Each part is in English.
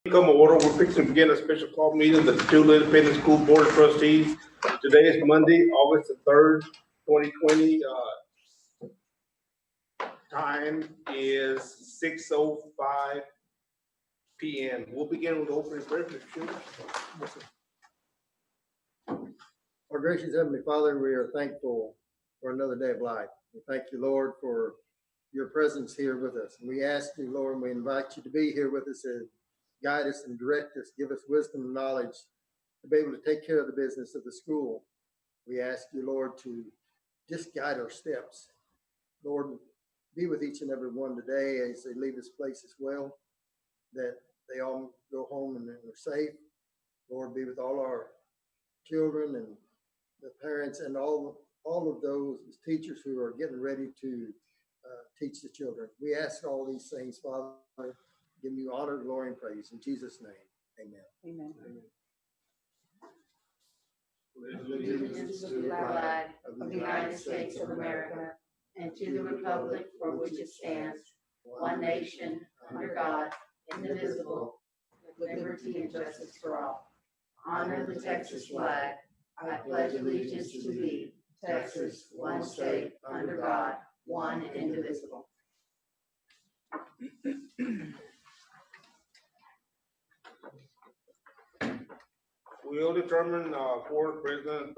Come order. We're fixing to begin a special call meeting of the Petula Independent School Board of Trustees. Today is Monday, August the 3rd, 2020. Time is 6:05 p.m. We'll begin with opening prayer. Mr. Schuler. Our gracious Heavenly Father, we are thankful for another day of life. We thank you, Lord, for your presence here with us. And we ask you, Lord, and we invite you to be here with us and guide us and direct us, give us wisdom and knowledge to be able to take care of the business of the school. We ask you, Lord, to just guide our steps. Lord, be with each and every one today as they leave this place as well, that they all go home and they're safe. Lord, be with all our children and the parents and all of those teachers who are getting ready to teach the children. We ask all these things, Father, give you honor, glory, and praise. In Jesus' name, amen. Amen. Allegiance to the flag of the United States of America and to the republic for which it stands, one nation, under God, indivisible, with liberty and justice for all. Honor the Texas flag. I pledge allegiance to thee, Texas, one state, under God, one indivisible. We'll determine board president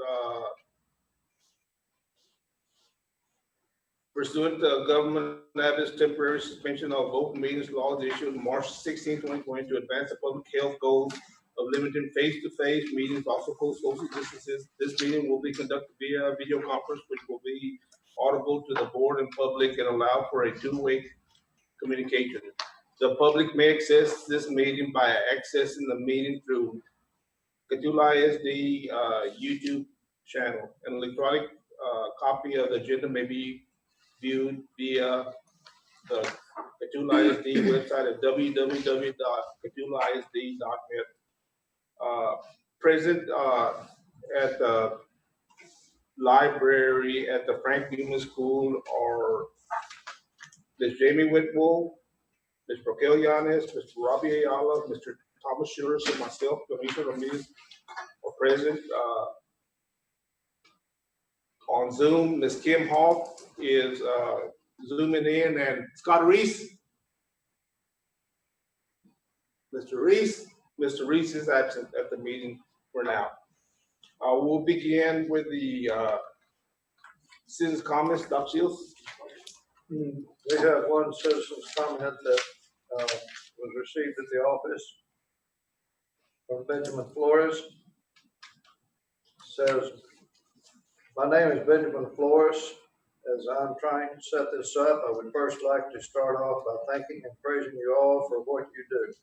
pursuant to government habits temporary suspension of open meetings laws issued March 16, 2020 to advance the public health goals of limiting face-to-face meetings, also social distances. This meeting will be conducted via video conference, which will be audible to the board and public and allow for a two-way communication. The public may access this meeting by accessing the meeting through Petula I.S.D. YouTube channel. An electronic copy of the agenda may be viewed via the Petula I.S.D. website at www.petulaisd.net. Present at the library at the Frank Newman School are Ms. Jamie Whitwell, Ms. Raquel Yanes, Mr. Robbie Ayala, Mr. Thomas Schuler, and myself, Dominica Ramirez, are present. On Zoom, Ms. Kim Hall is zooming in, and Scott Reese. Mr. Reese is absent at the meeting for now. We'll begin with the citizens' comments. Dr. Shields. We have one citizen's comment that was received at the office from Benjamin Flores. It says, my name is Benjamin Flores. As I'm trying to set this up, I would first like to start off by thanking and praising you all for what you do.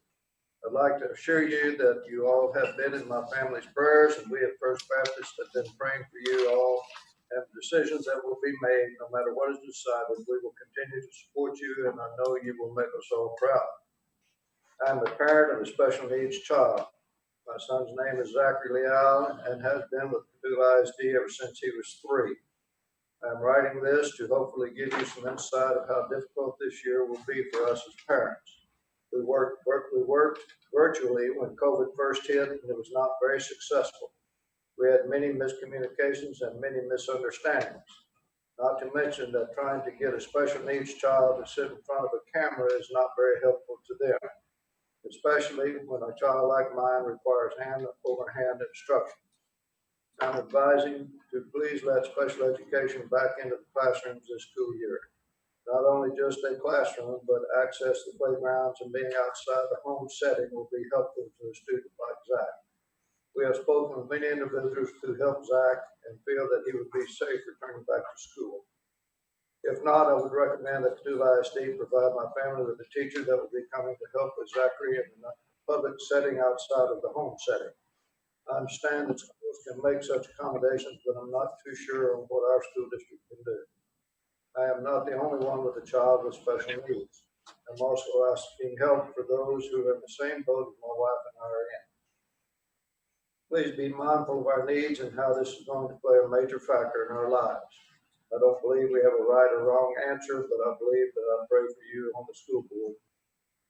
I'd like to assure you that you all have been in my family's prayers, and we at First Baptist have been praying for you all and decisions that will be made, no matter what is decided. We will continue to support you, and I know you will make us all proud. I'm a parent of a special needs child. My son's name is Zachary Leal and has been with I.S.D. ever since he was 3. I'm writing this to hopefully give you some insight of how difficult this year will be for us as parents. We worked virtually when COVID first hit, and it was not very successful. We had many miscommunications and many misunderstandings. Not to mention that trying to get a special needs child to sit in front of a camera is not very helpful to them, especially when a child like mine requires hand-over-hand instruction. I'm advising to please let special education back into the classrooms this school year. Not only just a classroom, but access to playgrounds and being outside the home setting will be helpful to a student like Zach. We have spoken with many individuals who help Zach and feel that he would be safe returning back to school. If not, I would recommend that I.S.D. provide my family with a teacher that will be coming to help with Zachary in a public setting outside of the home setting. I understand that schools can make such accommodations, but I'm not too sure on what our school district can do. I am not the only one with a child with special needs. I'm also asking help for those who are in the same boat as my wife and I are in. Please be mindful of our needs and how this is going to play a major factor in our lives. I don't believe we have a right or wrong answer, but I believe that I pray for you on the school board.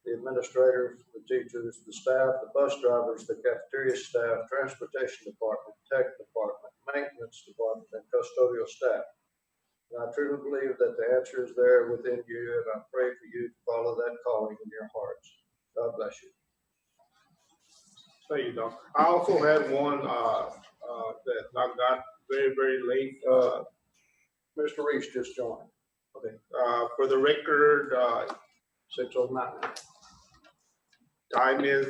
the administrators, the teachers, the staff, the bus drivers, the cafeteria staff, transportation department, tech department, maintenance department, and custodial staff. And I truly believe that the answer is there within you, and I pray for you to follow that calling in your hearts. God bless you. Thank you, Doc. I also had one that I got very, very late. Mr. Reese just joined. Okay. For the record, 6:09. time is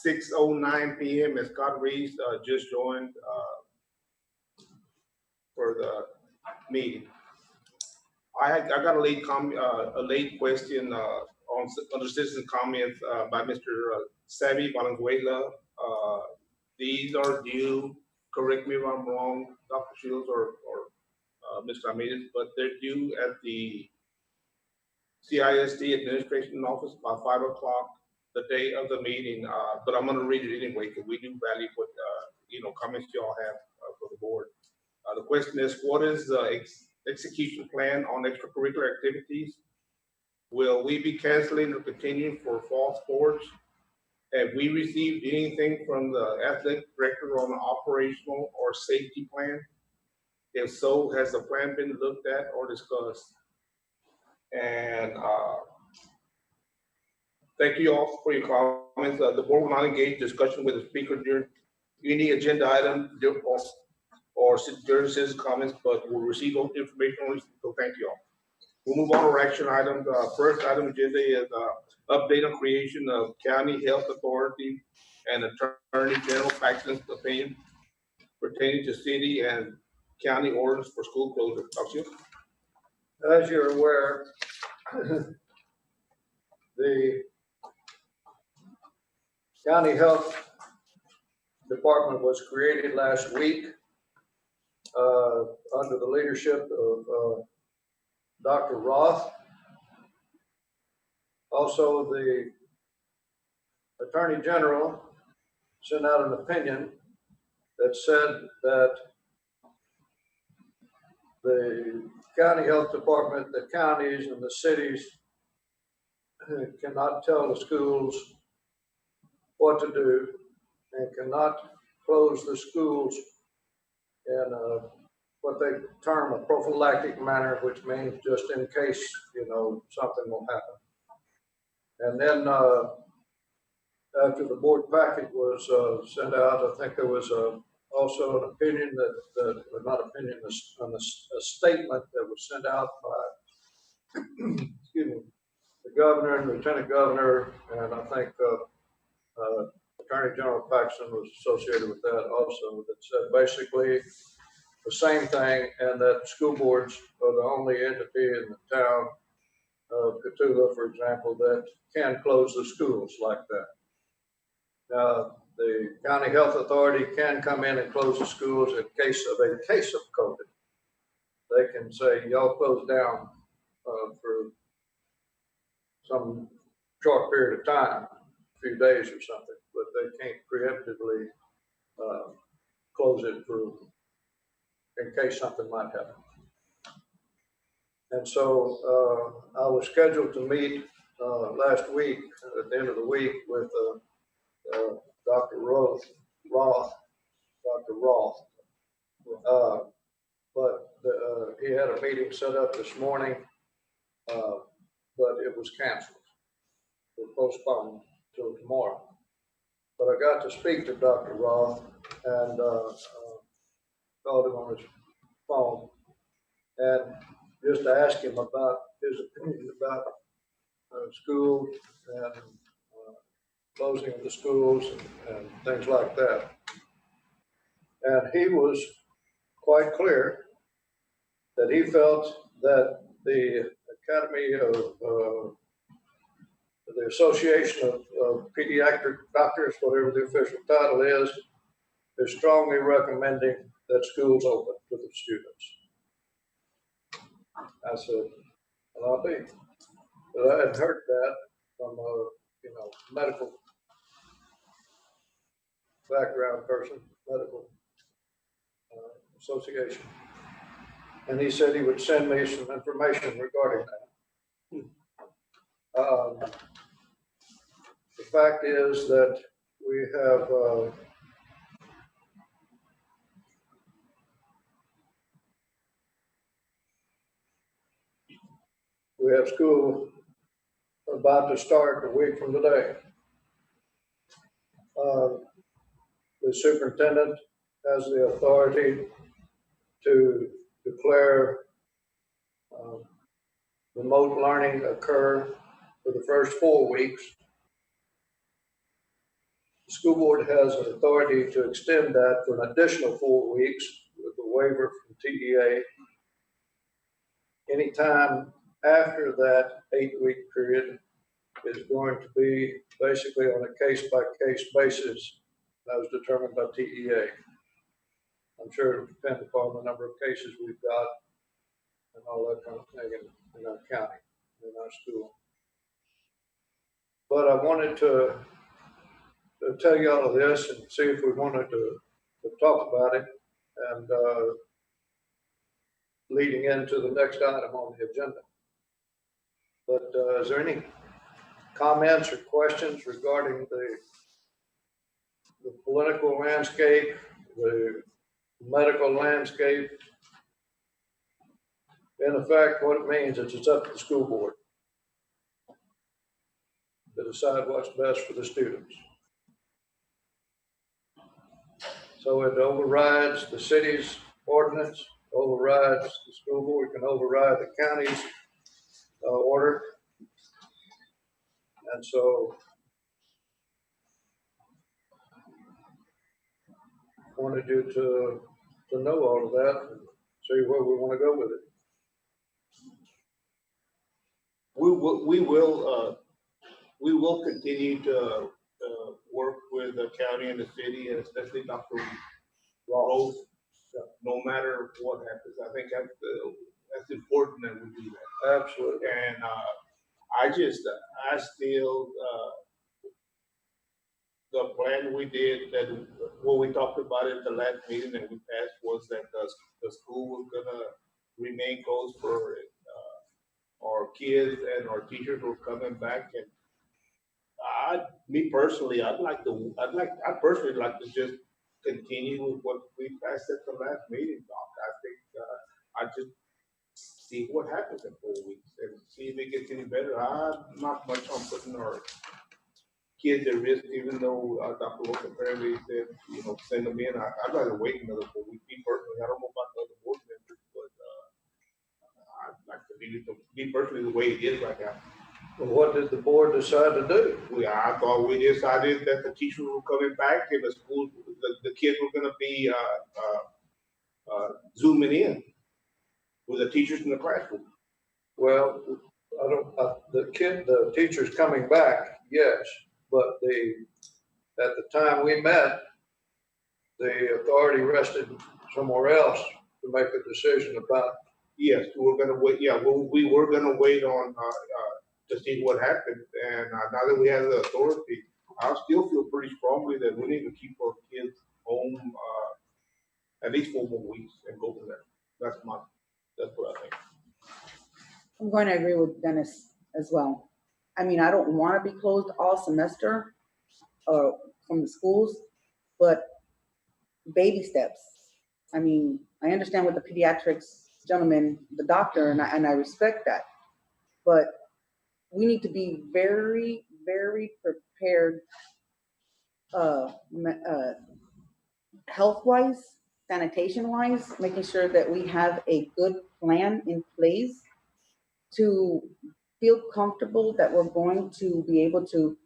6:09 p.m. and Scott Reese just joined for the meeting. I got a late question under citizen comments by Mr. Savvy Valenzuela. These are due. Correct me if I'm wrong, Dr. Shields or Mr. Ramirez, but they're due at the I.S.D. administration office by 5 o'clock the day of the meeting. But I'm going to read it anyway because we do value what comments y'all have for the board. The question is, what is the execution plan on extracurricular activities? Will we be canceling or continuing for fall sports? Have we received anything from the athletic director on an operational or safety plan? If so, has the plan been looked at or discussed? And thank you all for your comments. The board will not engage discussion with the speaker during any agenda item or during citizen comments, but we'll receive all the information only. So thank you all. We'll move on to action items. First item agenda is update on creation of County Health Authority and Attorney General Paxton's opinion pertaining to city and county orders for school closure. As you're aware, the County Health Department was created last week under the leadership of Dr. Roth. Also, the Attorney General sent out an opinion that said that the County Health Department, the counties and the cities cannot tell the schools what to do and cannot close the schools in what they term a prophylactic manner, which means just in case, something will happen. And then after the board packet was sent out, I think there was also an opinion not opinion, a statement that was sent out by, excuse me, the governor and lieutenant governor, and I think Attorney General Paxton was associated with that also, that said basically the same thing, and that school boards are the only entity in the town of Cotulla, for example, that can close the schools like that. Now, the County Health Authority can come in and close the schools in case of COVID. They can say, y'all close down for some short period of time, a few days or something, but they can't preemptively close it in case something might happen. And so I was scheduled to meet last week, at the end of the week, with Dr. Roth, but he had a meeting set up this morning, but it was canceled. It was postponed till tomorrow. But I got to speak to Dr. Roth and called him on his phone and just to ask him about his opinion about schools and closing of the schools and things like that. And he was quite clear that he felt that the Academy of the Association of Pediatric Doctors, whatever the official title is strongly recommending that schools open to the students. I said, well, I'll be. But I had heard that from a medical background person, medical association. And he said he would send me some information regarding that. The fact is that we have school about to start a week from today. The superintendent has the authority to declare remote learning occur for the first 4 weeks. The school board has an authority to extend that for an additional 4 weeks with a waiver from TEA. Anytime after that 8-week period is going to be basically on a case-by-case basis as determined by TEA. I'm sure it depends upon the number of cases we've got and all that kind of thing in our county, in our school. But I wanted to tell you all of this and see if we wanted to talk about it and leading into the next item on the agenda. But is there any comments or questions regarding the political landscape, the medical landscape? In effect, what it means is it's up to the school board to decide what's best for the students. So it overrides the city's ordinance, overrides the school board, can override the county's order. And so I wanted you to know all of that and see where we want to go with it. We will continue to work with the county and the city, and especially Dr. Rose, no matter what happens. I think that's important that we do that. Absolutely. And I still, the plan we did, that what we talked about at the last meeting that we passed was that the school was gonna remain closed for our kids, and our teachers were coming back. And I'd personally like to just continue with what we passed at the last meeting, Doc. I think I just see what happens in 4 weeks and see if it gets any better. I'm not much on putting our kids at risk, even though Dr. Wilson apparently said, send them in. I'd rather wait another 4 weeks. Me personally, I don't know about the other board members, but I'd like to leave it to me personally the way it is right now. Well, what did the board decide to do? I thought we decided that the teachers were coming back and the school, the kids were going to be zooming in with the teachers in the classroom. Well, the teachers coming back, yes, but at the time we met, the authority rested somewhere else to make a decision about. Yes, we were going to wait. Yeah, we were going to wait on to see what happened. And now that we have the authority, I still feel pretty strongly that we need to keep our kids home at least 4 more weeks and go from there. That's what I think. I'm going to agree with Dennis as well. I mean, I don't want to be closed all semester from the schools, but baby steps. I mean, I understand what the pediatrics gentleman, the doctor, and I respect that, but we need to be very, very prepared, health-wise, sanitation-wise, making sure that we have a good plan in place to feel comfortable that we're going to be able to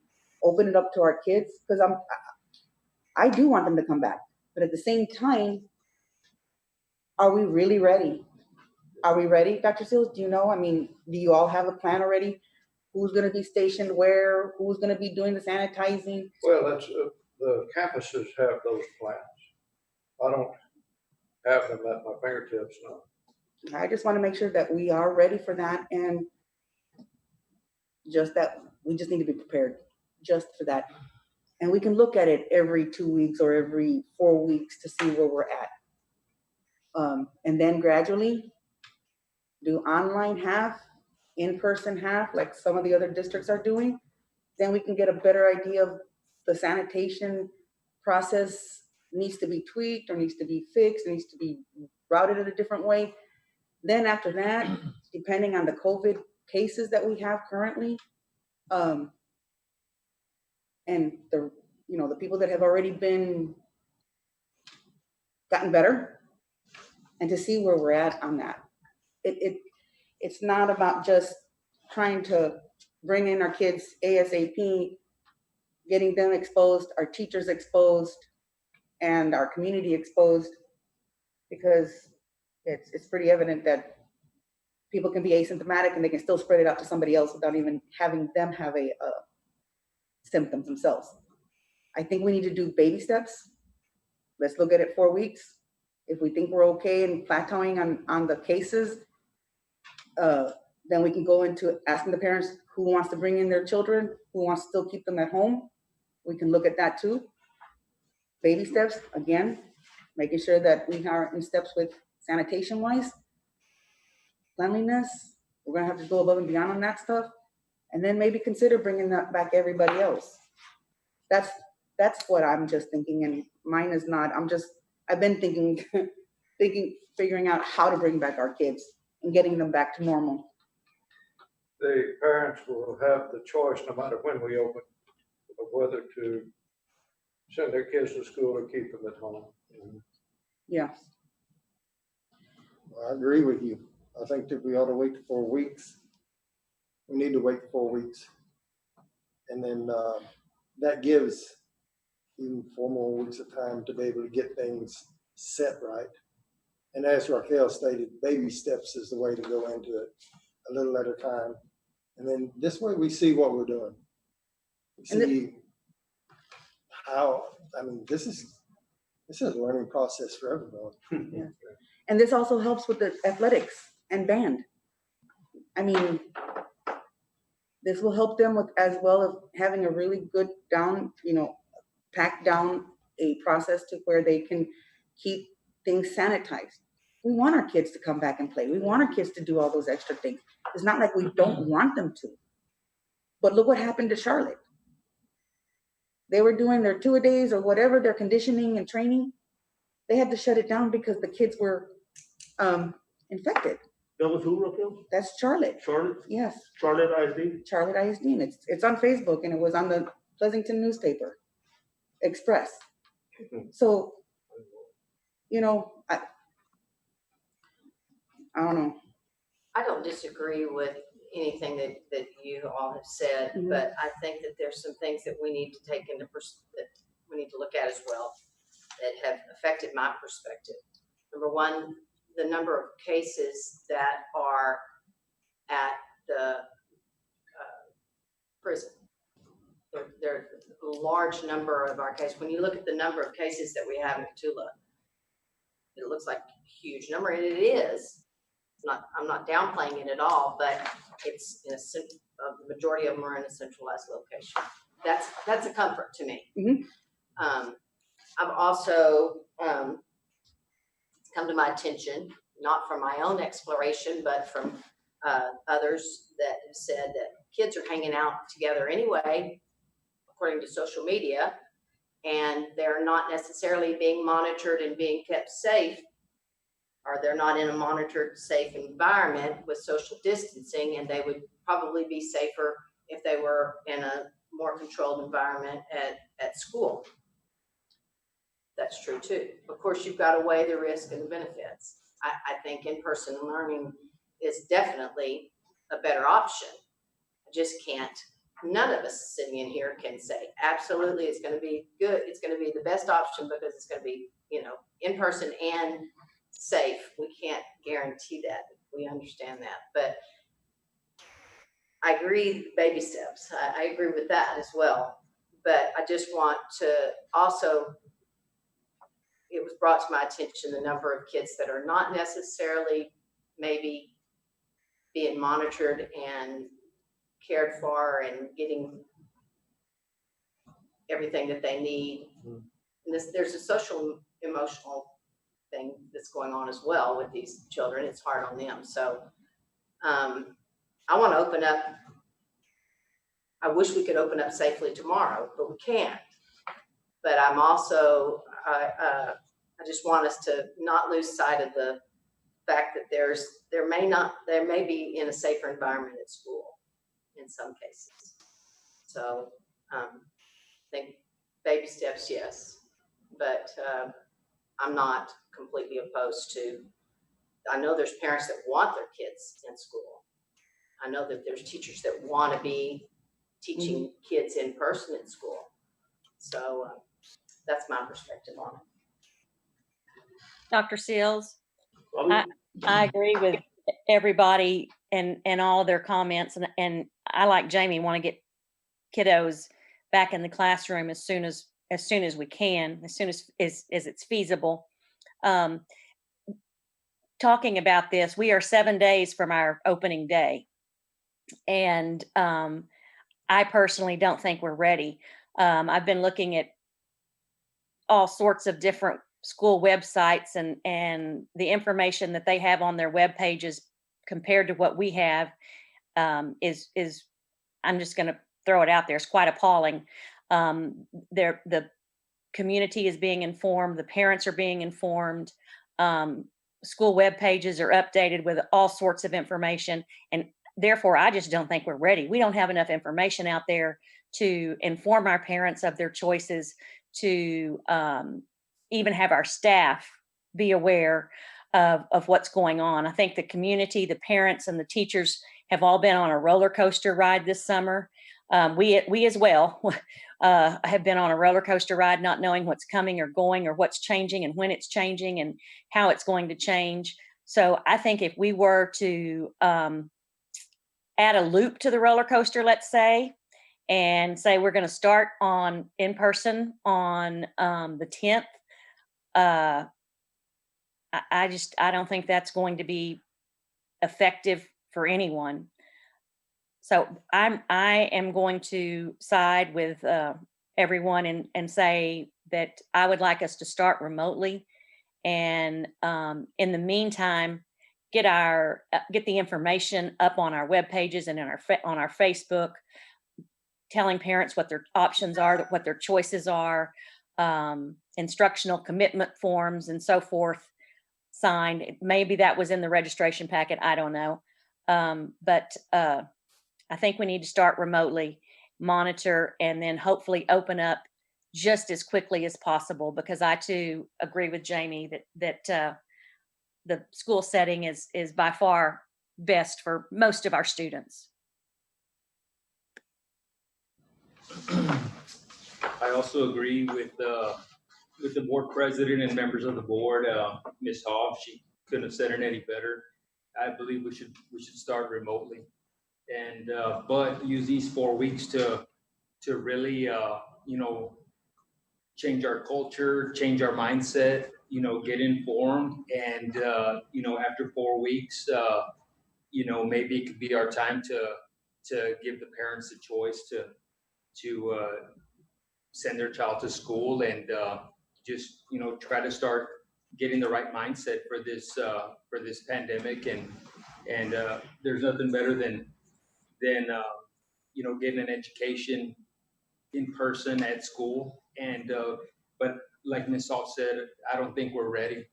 open it up to our kids. Because I do want them to come back, but at the same time, are we really ready? Are we ready, Dr. Seals? Do you know? I mean, do you all have a plan already? Who's going to be stationed where? Who's going to be doing the sanitizing? Well, that's the campuses have those plans. I don't have them at my fingertips now. I just want to make sure that we are ready for that, and just that we just need to be prepared just for that. And we can look at it every 2 weeks or every 4 weeks to see where we're at. And then gradually do online half in-person half, like some of the other districts are doing, then we can get a better idea of the sanitation process needs to be tweaked or needs to be fixed, needs to be routed in a different way. Then after that, depending on the COVID cases that we have currently, and the, you know, the people that have already been gotten better, and to see where we're at on that. It's not about just trying to bring in our kids ASAP, getting them exposed, our teachers exposed, and our community exposed, because it's pretty evident that people can be asymptomatic and they can still spread it out to somebody else without even having them have a symptoms themselves. I think we need to do baby steps. Let's look at it 4 weeks. If we think we're okay and plateauing on the cases, then we can go into asking the parents who wants to bring in their children, who wants to still keep them at home. We can look at that too. Baby steps, again, making sure that we are in steps with sanitation wise, cleanliness. We're gonna have to go above and beyond on that stuff. And then maybe consider bringing that back everybody else. That's what I'm just thinking, and mine is not. I've been thinking, figuring out how to bring back our kids and getting them back to normal. The parents will have the choice, no matter when we open, of whether to send their kids to school or keep them at home. Yeah. I agree with you. I think that we ought to wait 4 weeks. We need to wait 4 weeks. And then that gives even 4 more weeks of time to be able to get things set right. And as Raquel stated, baby steps is the way to go into it, a little at a time. And then this way we see what we're doing. We see how, I mean, this is a learning process for everyone. Yeah. And this also helps with the athletics and band. I mean, this will help them with, as well as having a really good down, packed down a process to where they can keep things sanitized. We want our kids to come back and play. We want our kids to do all those extra things. It's not like we don't want them to. But look what happened to Charlotte. They were doing their 2-a-days or whatever, their conditioning and training. They had to shut it down because the kids were infected. That was who, Raquel? That's Charlotte. Charlotte? Yes. Charlotte I.S.D.? Charlotte I.S.D. And it's on Facebook, and it was on the Pleasanton newspaper, Express. So, I don't know. I don't disagree with anything that you all have said, Mhm. but I think that there's some things that we need to take into that we need to look at as well that have affected my perspective. Number one, the number of cases that are at the prison. There a large number of our cases. When you look at the number of cases that we have in Tula, it looks like a huge number, and it is. I'm not downplaying it at all, but it's in the majority of them are in a centralized location. That's a comfort to me. Mm-hmm. I've also come to my attention, not from my own exploration, but from others that have said that kids are hanging out together anyway, according to social media, and they're not necessarily being monitored and being kept safe, or they're not in a monitored, safe environment with social distancing, and they would probably be safer if they were in a more controlled environment at school. That's true too. Of course, you've got to weigh the risk and the benefits. I think in-person learning is definitely a better option. I just can't, none of us sitting in here can say, absolutely, it's going to be good. It's going to be the best option because it's going to be, in person and safe. We can't guarantee that. We understand that. But I agree, baby steps. I agree with that as well. But I just want to also, it was brought to my attention the number of kids that are not necessarily maybe being monitored and cared for and getting everything that they need. And there's a social, emotional thing that's going on as well with these children. It's hard on them. So I want to open up. I wish we could open up safely tomorrow, but we can't. But I'm also, I just want us to not lose sight of the fact that there may be in a safer environment at school in some cases. So I think baby steps, yes, but I'm not completely opposed to. I know there's parents that want their kids in school. I know that there's teachers that want to be teaching kids in person in school. So that's my perspective on it. Dr. Seals, I agree with everybody and all their comments, and I, like Jamie, want to get kiddos back in the classroom as soon as we can, as soon as it's feasible. Talking about this, we are 7 days from our opening day, and I personally don't think we're ready. I've been looking at all sorts of different school websites, and the information that they have on their web pages compared to what we have is I'm just going to throw it out there. It's quite appalling. The community is being informed. The parents are being informed. School web pages are updated with all sorts of information, and therefore I just don't think we're ready. We don't have enough information out there to inform our parents of their choices, to even have our staff be aware of what's going on. I think the community, the parents, and the teachers have all been on a roller coaster ride this summer. We as well have been on a roller coaster ride, not knowing what's coming or going, or what's changing and when it's changing and how it's going to change. So I think if we were to add a loop to the roller coaster, let's say, and say we're going to start on in person on the 10th, I don't think that's going to be effective for anyone. So I am going to side with everyone and say that I would like us to start remotely, and in the meantime, get the information up on our web pages and on our Facebook, telling parents what their options are, what their choices are, instructional commitment forms and so forth signed. Maybe that was in the registration packet. I don't know. But I think we need to start remotely, monitor, and then hopefully open up just as quickly as possible, because I too agree with Jamie that the school setting is by far best for most of our students. I also agree with the board president and members of the board, Ms. Hoff. She couldn't have said it any better. I believe we should start remotely, and but use these 4 weeks to really change our culture, change our mindset, get informed, and after 4 weeks, maybe it could be our time to give the parents a choice to send their child to school, and just try to start getting the right mindset for this pandemic, and there's nothing better than getting an education in person at school, and but like Ms. Salt said, I don't think we're ready,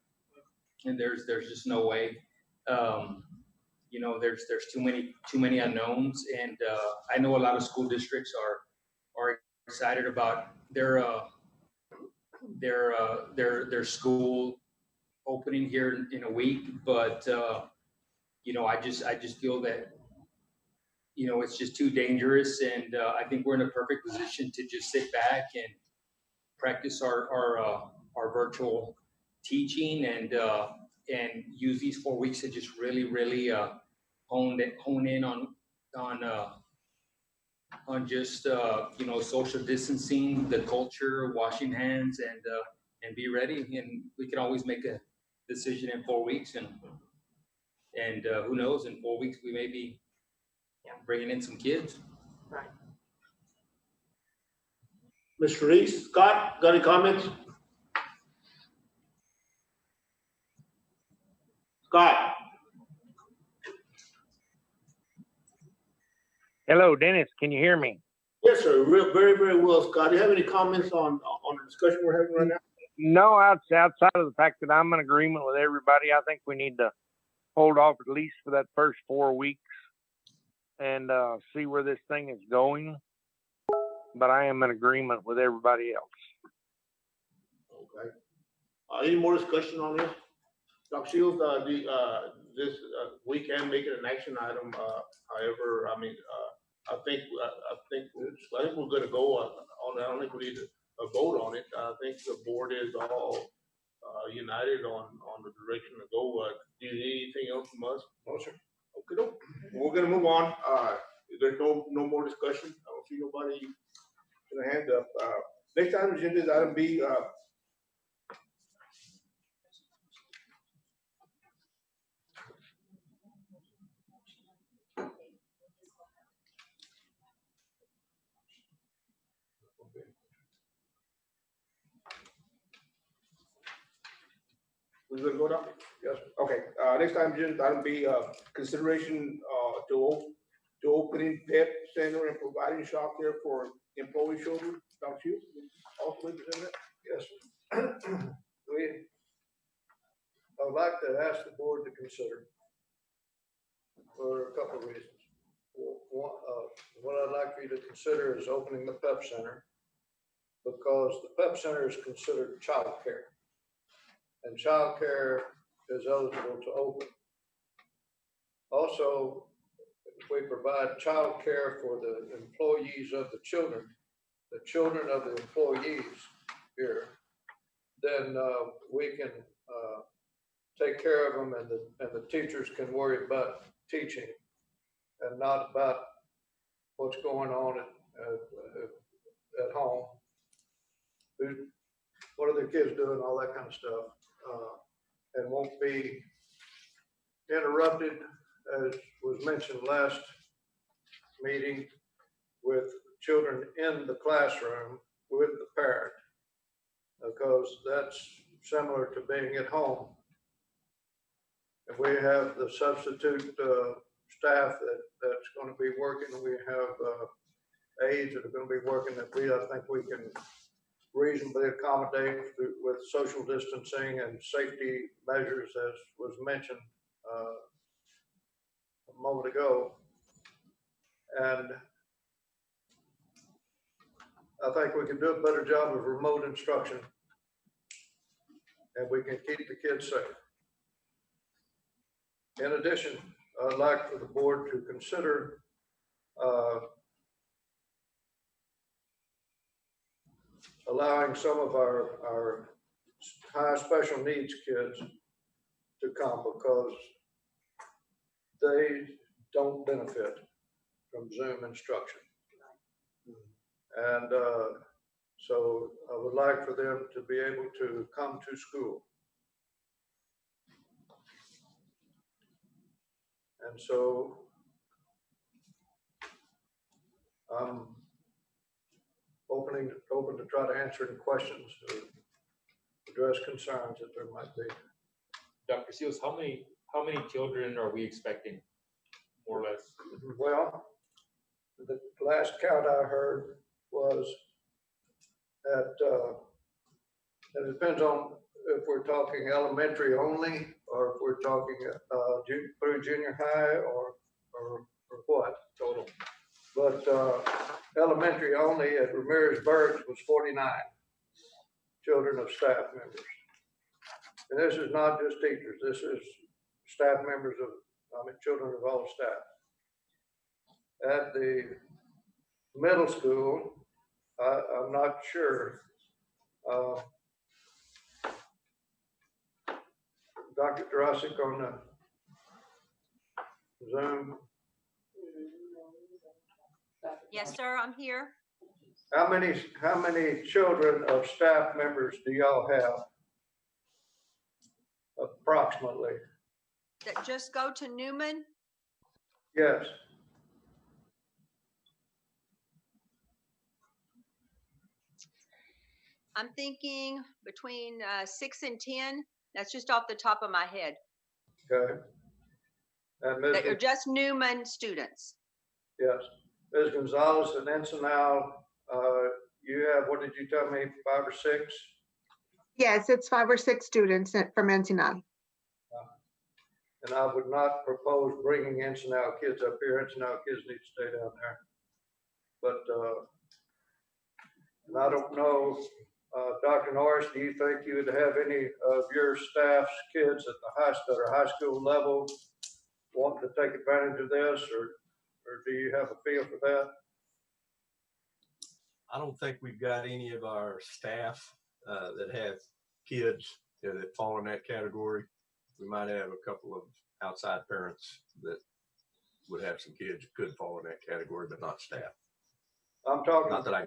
and there's just no way. There's too many unknowns, and I know a lot of school districts are excited about their school opening here in a week, but I just feel that it's just too dangerous, and I think we're in a perfect position to just sit back and practice our virtual teaching, and use these 4 weeks to just really hone in on just social distancing, the culture, washing hands, and be ready. And we can always make a decision in 4 weeks, and who knows, in 4 weeks we may be bringing in some kids. Right. Mr. Reese, Scott, got any comments? Scott? Hello, Dennis. Can you hear me? Yes, sir. Very, very well, Scott. Do you have any comments on the discussion we're having right now? No, outside of the fact that I'm in agreement with everybody, I think we need to hold off at least for that first 4 weeks and see where this thing is going. But I am in agreement with everybody else. Okay. Any more discussion on this? Dr. Shields, we can make it an action item. However, I mean, I think we're going to go on it. I don't think we need a vote on it. I think the board is all united on the direction to go. Do you need anything else from us? No, sir. Okay, no. We're going to move on. There's no more discussion. I don't see nobody with a hand up. Next item agenda is item B. We're gonna go down? Yes. Okay, next time, item B, consideration, to opening pet center and providing childcare for employee children. Dr. Hughes, also represent that? Yes. I would like to ask the board to consider for a couple of reasons. One, what I'd like for you to consider is opening the PEP center, because the PEP center is considered childcare, and childcare is eligible to open. Also, if we provide childcare for the employees of the children of the employees here, then we can take care of them, and the teachers can worry about teaching and not about what's going on at home. What are the kids doing, all that kind of stuff, and won't be interrupted, as was mentioned last meeting, with children in the classroom with the parent, because that's similar to being at home. And we have the substitute staff that's going to be working. We have aides that are going to be working that I think we can reasonably accommodate with social distancing and safety measures, as was mentioned a moment ago. And I think we can do a better job of remote instruction, and we can keep the kids safe. In addition, I'd like for the board to consider allowing some of our high special needs kids to come, because they don't benefit from Zoom instruction. And so I would like for them to be able to come to school. And so I'm open to try to answer any questions or address concerns that there might be. Dr. Seals, how many children are we expecting, more or less? Well, the last count I heard was that it depends on if we're talking elementary only, or if we're talking through junior high, or what total. But elementary only at Ramirez-Burks was 49 children of staff members. And this is not just teachers, this is staff members children of all staff. At the middle school, I'm not sure. Dr. Tarasik on the Zoom. Yes, sir, I'm here. How many children of staff members do y'all have? Approximately. That just go to Newman? Yes. I'm thinking between 6 and 10. That's just off the top of my head. Okay. And that are just Newman students. Yes. Ms. Gonzalez and Ensenal, you have, what did you tell me, 5 or 6? Yes, it's 5 or 6 students from Ensenada. And I would not propose bringing Ensenal kids up here. Ensenal kids need to stay down there. But, and I don't know, Dr. Norris, do you think you would have any of your staff's kids at the high school level wanting to take advantage of this, or do you have a feel for that? I don't think we've got any of our staff that have kids that fall in that category. We might have a couple of outside parents that would have some kids that could fall in that category, but not staff. I'm talking, Not that I.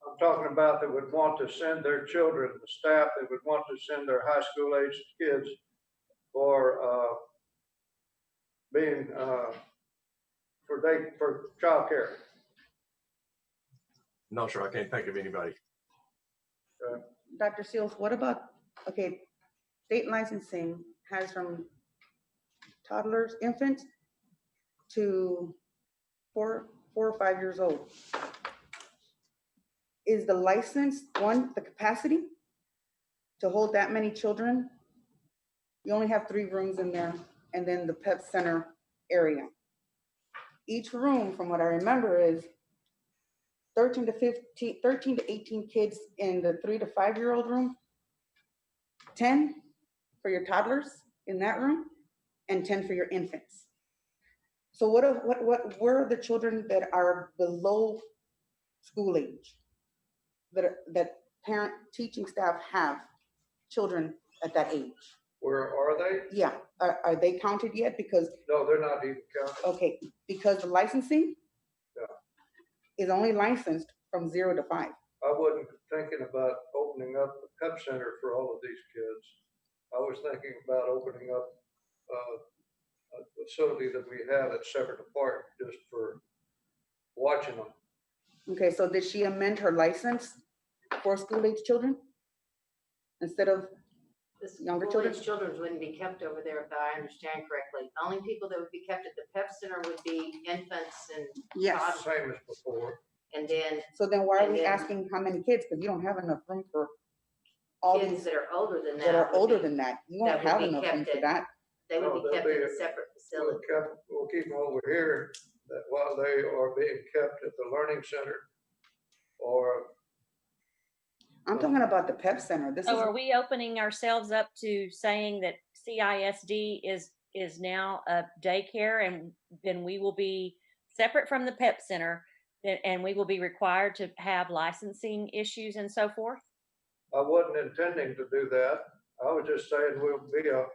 I'm talking about that would want to send their children, the staff that would want to send their high school aged kids for being for childcare. No, sir, I can't think of anybody. Dr. Seals, what about, okay, state licensing has from toddlers, infants, to 4 or 5 years old. Is the license, the capacity to hold that many children? You only have 3 rooms in there, and then the pep center area. Each room, from what I remember, is 13 to 18 kids in the 3 to 5 year old room, 10 for your toddlers in that room, and 10 for your infants. So where are the children that are below school age, that parent teaching staff have children at that age? Where are they? Yeah, are they counted yet? Because No, they're not even counted. okay, because the licensing is only licensed from 0 to 5. I wasn't thinking about opening up the pep center for all of these kids. I was thinking about opening up a facility that we have that's separate apart just for watching them. Okay, so did she amend her license for school-age children instead of younger children? School-age children wouldn't be kept over there, if I understand correctly. The only people that would be kept at the PEP center would be infants and Yes. toddlers. Same as before. And then So then why are we asking how many kids? Because you don't have enough room for all kids these that are older than that. that are would older be- than that. You that won't would have be enough room kept for at- that. They would No, be they'll kept be in a at- separate facility. We'll keep them over here that while they are being kept at the learning center or. I'm talking about the PEP center. This So is are we opening ourselves up to saying that CISD is now a daycare, and then we will be separate from the PEP center, and we will be required to have licensing issues and so forth? I wasn't intending to do that. I was just saying we'll be a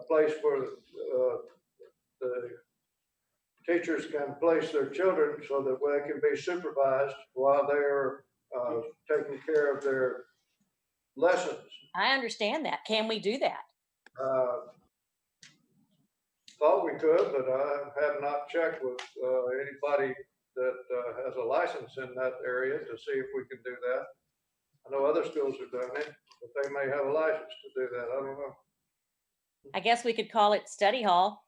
place where the teachers can place their children so that they can be supervised while they're taking care of their lessons. I understand that. Can we do that? Thought we could, but I have not checked with anybody that has a license in that area to see if we can do that. I know other schools have done it, but they may have a license to do that. I don't know. I guess we could call it study hall.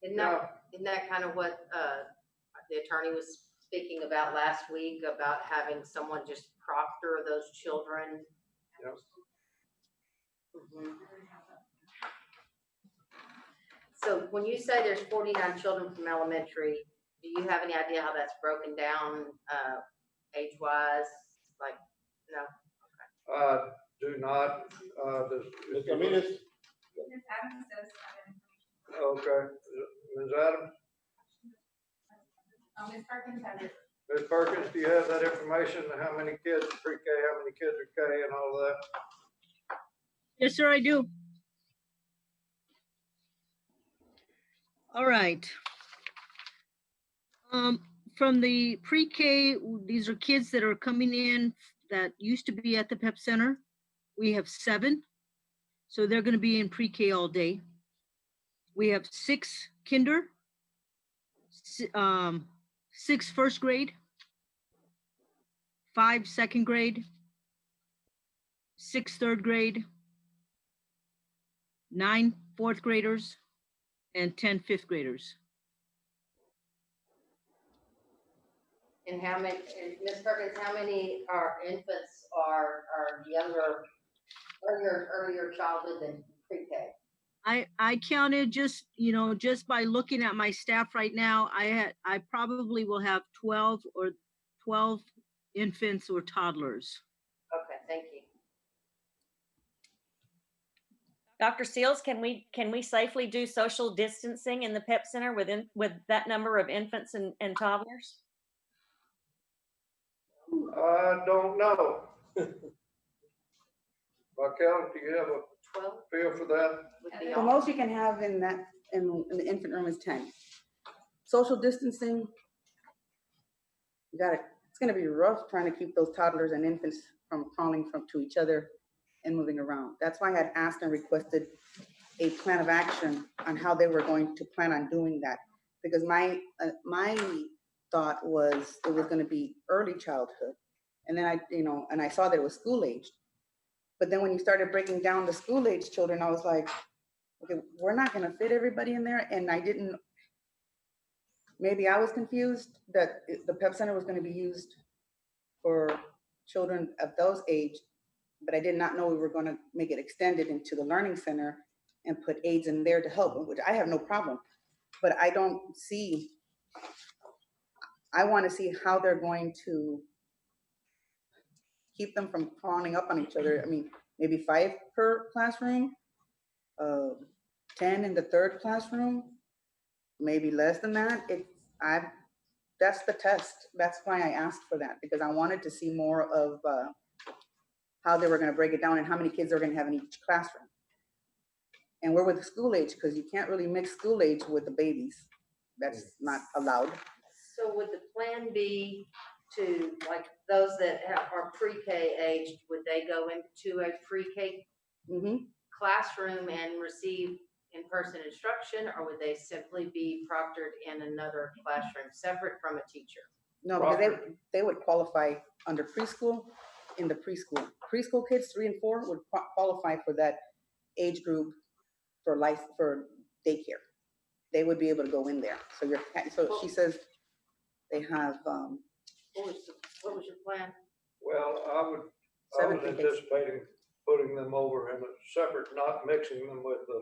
Isn't that kind of what the attorney was speaking about last week, about having someone just proctor those children? Yep. Mhm. So when you say there's 49 children from elementary, do you have any idea how that's broken down age-wise? Like, no? I do not. Mr. Ramirez? Ms. Adams does have information. Okay. Ms. Adams? Ms. Perkins has it. Ms. Perkins, do you have that information? How many kids are pre-K, how many kids are K and all of that? Yes, sir, I do. All right. From the pre-K, these are kids that are coming in that used to be at the PEP Center. We have 7, so they're going to be in pre-K all day. We have 6 kinder, 6 first grade, 5 second grade, 6 third grade, 9 fourth graders, and 10 fifth graders. And how many, and Ms. Perkins, how many are infants are younger, earlier childhood than pre-K? I counted just, just by looking at my staff right now, I probably will have 12 infants or toddlers. Okay, thank you. Dr. Seals, can we safely do social distancing in the PEP Center with that number of infants and toddlers? I don't know. Raquel, do you have a 12 feel for that? would be The all. most you can have in the infant room is 10. Social distancing, it's gonna be rough trying to keep those toddlers and infants from crawling to each other and moving around. That's why I had asked and requested a plan of action on how they were going to plan on doing that. Because my thought was it was gonna be early childhood. And then I saw that it was school aged. But then when you started breaking down the school age children, I was like, okay, we're not gonna fit everybody in there. And maybe I was confused that the PEP Center was gonna be used for children of those age, but I did not know we were gonna make it extended into the Learning Center and put aides in there to help, which I have no problem. But I wanna see how they're going to keep them from crawling up on each other. I mean, maybe 5 per classroom, 10 in the third classroom, maybe less than that. That's the test. That's why I asked for that, because I wanted to see more of how they were gonna break it down and how many kids they're gonna have in each classroom. And we're with the school age, because you can't really mix school age with the babies. That's not allowed. So would the plan be to, like, those that are pre-K aged, would they go into a pre-K classroom and receive in-person instruction, or would they simply be proctored in another classroom separate from a teacher? No, because they would qualify under preschool, in the preschool. Preschool kids, 3 and 4, would qualify for that age group for daycare. They would be able to go in there. So she says they have, What was your plan? Well, I was anticipating putting them over in a separate, not mixing them with the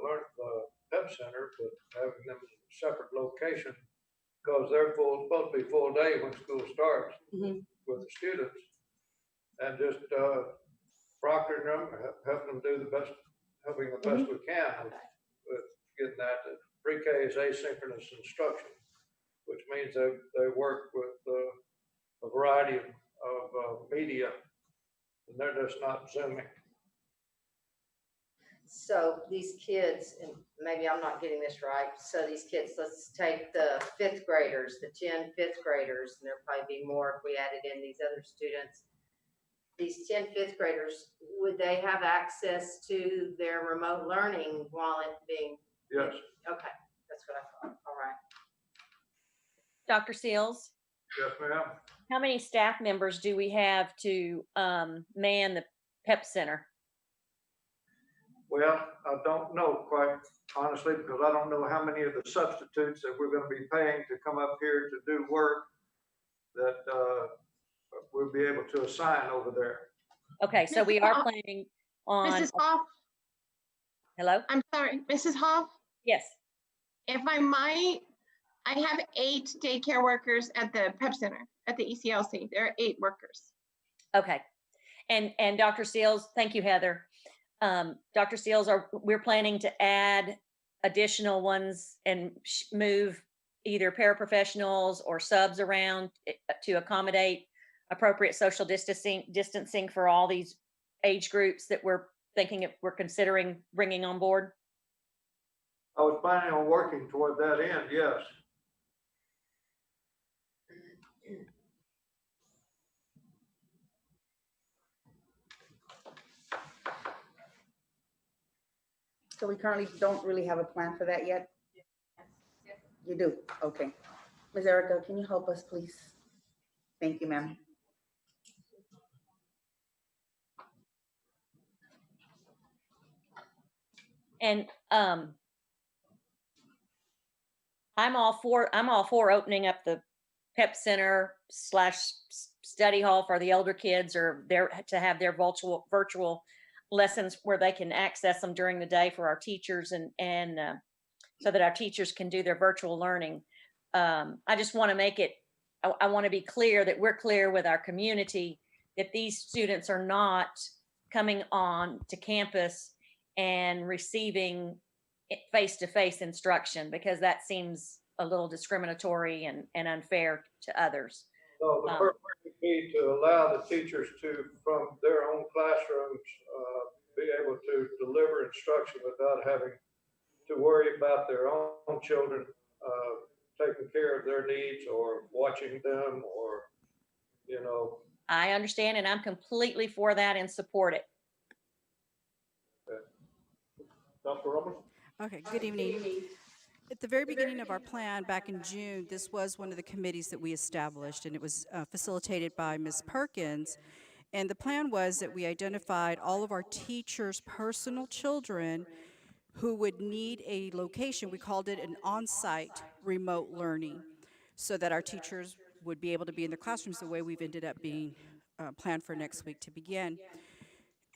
PEP Center, but having them in a separate location, because they're supposed to be full day when school starts with the students, and just proctoring them, helping them do the best, helping the best we can with getting that. Pre-K is asynchronous instruction, which means they work with a variety of media, and they're just not Zooming. So these kids, and maybe I'm not getting this right, so these kids, let's take the 5th graders, the 10 5th graders, and there'll probably be more if we added in these other students. These 10 5th graders, would they have access to their remote learning while it being? Yes. Okay, that's what I thought. All right. Dr. Seals? Yes, ma'am. How many staff members do we have to man the PEP Center? Well, I don't know quite honestly, because I don't know how many of the substitutes that we're going to be paying to come up here to do work that we'll be able to assign over there. Okay, so we are planning on. Mrs. Hoff? Hello? I'm sorry, Mrs. Hoff? Yes. If I might, I have 8 daycare workers at the PEP Center, at the ECLC. There are 8 workers. Okay. And Dr. Seals, thank you, Heather. Dr. Seals, we're planning to add additional ones and move either paraprofessionals or subs around to accommodate appropriate social distancing for all these age groups that we're considering bringing on board? I was planning on working toward that end, yes. so we currently don't really have a plan for that yet? You do? Okay. Ms. Erica, can you help us, please? Thank you, ma'am. And I'm all for opening up the pep center / study hall for the older kids, or to have their virtual lessons where they can access them during the day for our teachers, and so that our teachers can do their virtual learning. I just want to make it, I want to be clear that we're clear with our community that these students are not coming on to campus and receiving face-to-face instruction, because that seems a little discriminatory and unfair to others. So the purpose would be to allow the teachers to, from their own classrooms, be able to deliver instruction without having to worry about their own children, taking care of their needs or watching them, or, you know. I understand, and I'm completely for that and support it. Dr. Roberts? Okay, good evening. At the very beginning of our plan back in June, this was one of the committees that we established, and it was facilitated by Ms. Perkins. And the plan was that we identified all of our teachers' personal children who would need a location. We called it an on-site remote learning, so that our teachers would be able to be in the classrooms the way we've ended up being planned for next week to begin.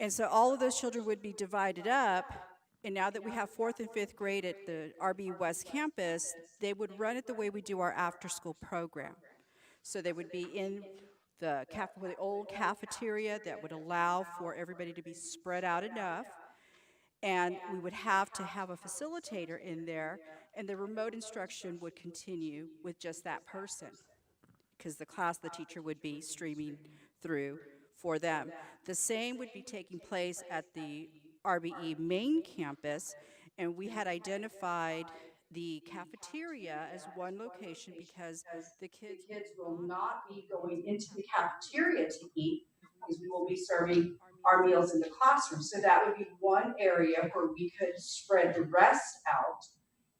And so all of those children would be divided up. And now that we have 4th and 5th grade at the RB West campus, they would run it the way we do our after-school program. So they would be in the old cafeteria that would allow for everybody to be spread out enough. And we would have to have a facilitator in there, and the remote instruction would continue with just that person, because the teacher would be streaming through for them. The same would be taking place at the RBE main campus, and we had identified the cafeteria as one location because the kids will not be going into the cafeteria to eat, because we will be serving our meals in the classroom. So that would be one area where we could spread the rest out.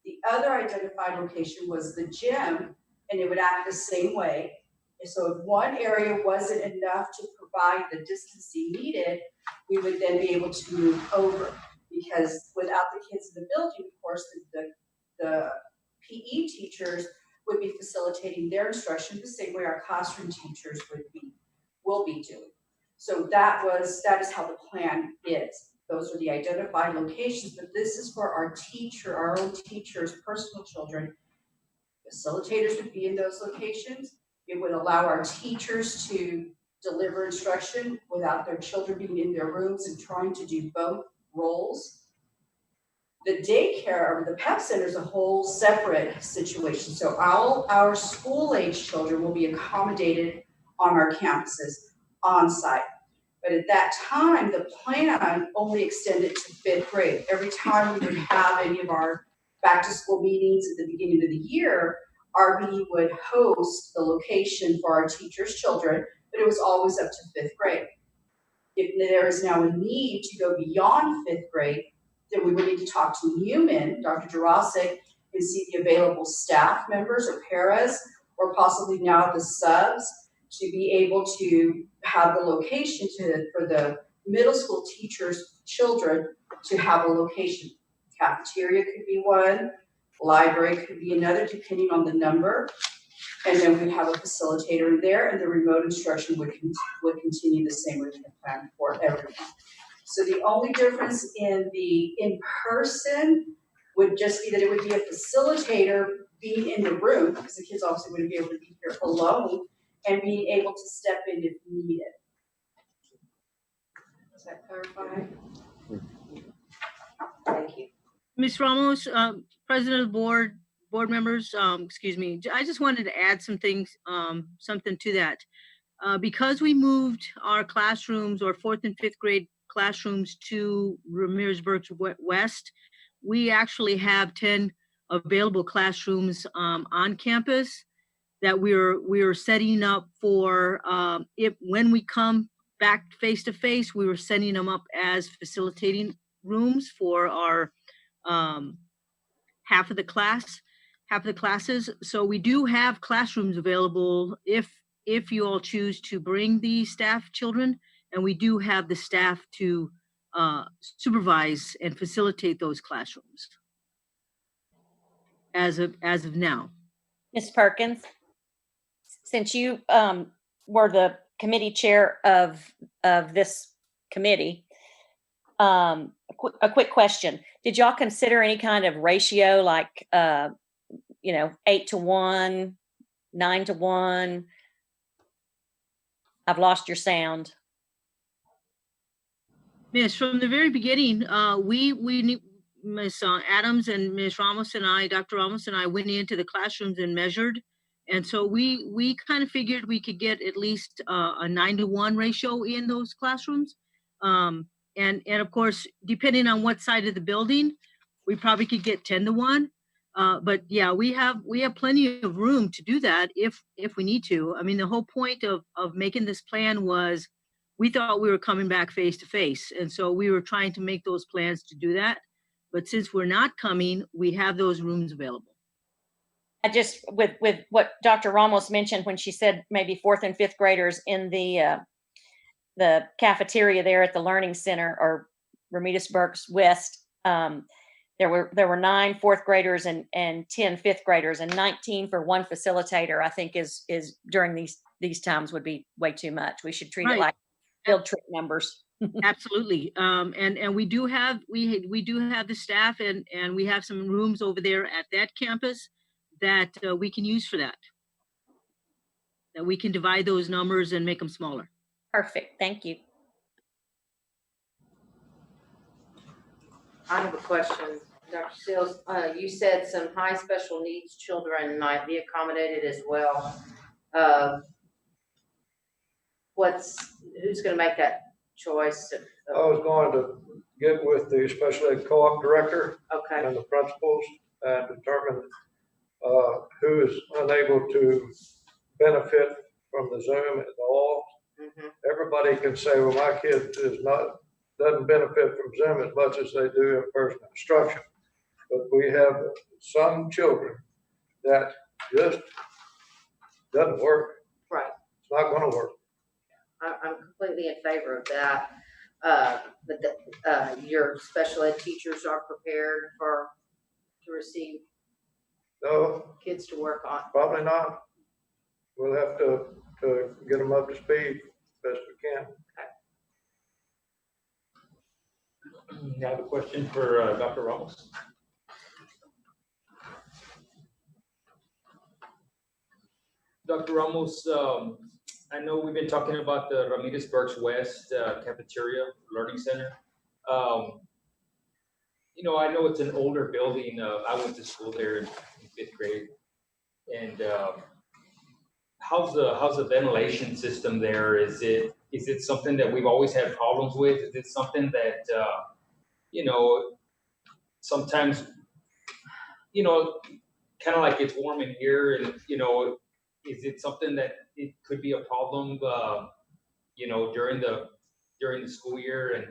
The other identified location was the gym, and it would act the same way. And so if one area wasn't enough to provide the distancing needed, we would then be able to move over, because without the kids in the building, of course, the PE teachers would be facilitating their instruction the same way our classroom teachers will be doing. So that is how the plan is. Those are the identified locations, but this is for our own teachers' personal children. Facilitators would be in those locations. It would allow our teachers to deliver instruction without their children being in their rooms and trying to do both roles. The daycare or the PEP center is a whole separate situation. So all our school-age children will be accommodated on our campuses on site. But at that time, the plan only extended to 5th grade. Every time we would have any of our back-to-school meetings at the beginning of the year, RBE would host the location for our teachers' children, but it was always up to 5th grade. If there is now a need to go beyond 5th grade, then we would need to talk to Newman, Dr. Jurasic, and see the available staff members or paras, or possibly now the subs, to be able to have the location for the middle school teachers' children to have a location. Cafeteria could be one, library could be another, depending on the number. And then we'd have a facilitator in there, and the remote instruction would continue the same way we had planned for everyone. So the only difference in the in-person would just be that it would be a facilitator being in the room, because the kids obviously wouldn't be able to be here alone, and being able to step in if needed. Does that clarify? Thank you. Ms. Ramos, President of the board members, excuse me, I just wanted to add some things, something to that. Because we moved our classrooms, or 4th and 5th grade classrooms, to Ramirez-Birch West, we actually have 10 available classrooms on campus that we are setting up for when we come back face to face. We were setting them up as facilitating rooms for our half of the classes. So we do have classrooms available if you all choose to bring the staff children, and we do have the staff to supervise and facilitate those classrooms as of now. Ms. Perkins? since you were the committee chair of this committee, a quick question. Did y'all consider any kind of ratio, like 8-to-1, 9-to-1? I've lost your sound. Miss, from the very beginning, Miss Adams and Miss Ramos and I, Dr. Ramos and I went into the classrooms and measured. And so we kind of figured we could get at least a 9-to-1 ratio in those classrooms. And of course, depending on what side of the building, we probably could get 10-to-1. But yeah, we have plenty of room to do that if we need to. I mean, the whole point of making this plan was we thought we were coming back face to face. And so we were trying to make those plans to do that. But since we're not coming, we have those rooms available. I just, with what Dr. Ramos mentioned when she said maybe 4th and 5th graders in the cafeteria there at the Learning Center or Rometus Burks West, there were 9 4th graders and 10 5th graders, and 19 for one facilitator, I think is during these times would be way too much. We should treat it like field trip numbers. Absolutely. And we do have the staff and we have some rooms over there at that campus that we can use for that we can divide those numbers and make them smaller. Perfect. Thank you. I have a question, Dr. Seals. You said some high special needs children might be accommodated as well. Who's going to make that choice? I was going to get with the special ed co-op director and the principals and determine who is unable to benefit from the Zoom at all. Everybody can say, well, my kid doesn't benefit from Zoom as much as they do in person instruction. But we have some children that just doesn't work. Right. It's not going to work. I'm completely in favor of that. But your special ed teachers are prepared to receive kids to work on? Probably not. We'll have to get them up to speed best we can. I have a question for Dr. Ramos. Dr. Ramos, I know we've been talking about the Ramirez Burks West Cafeteria Learning Center. I know it's an older building. I went to school there in 5th grade. And how's the ventilation system there? Is it something that we've always had problems with? Is it something that sometimes kind of like it's warm in here, and is it something that it could be a problem during the school year and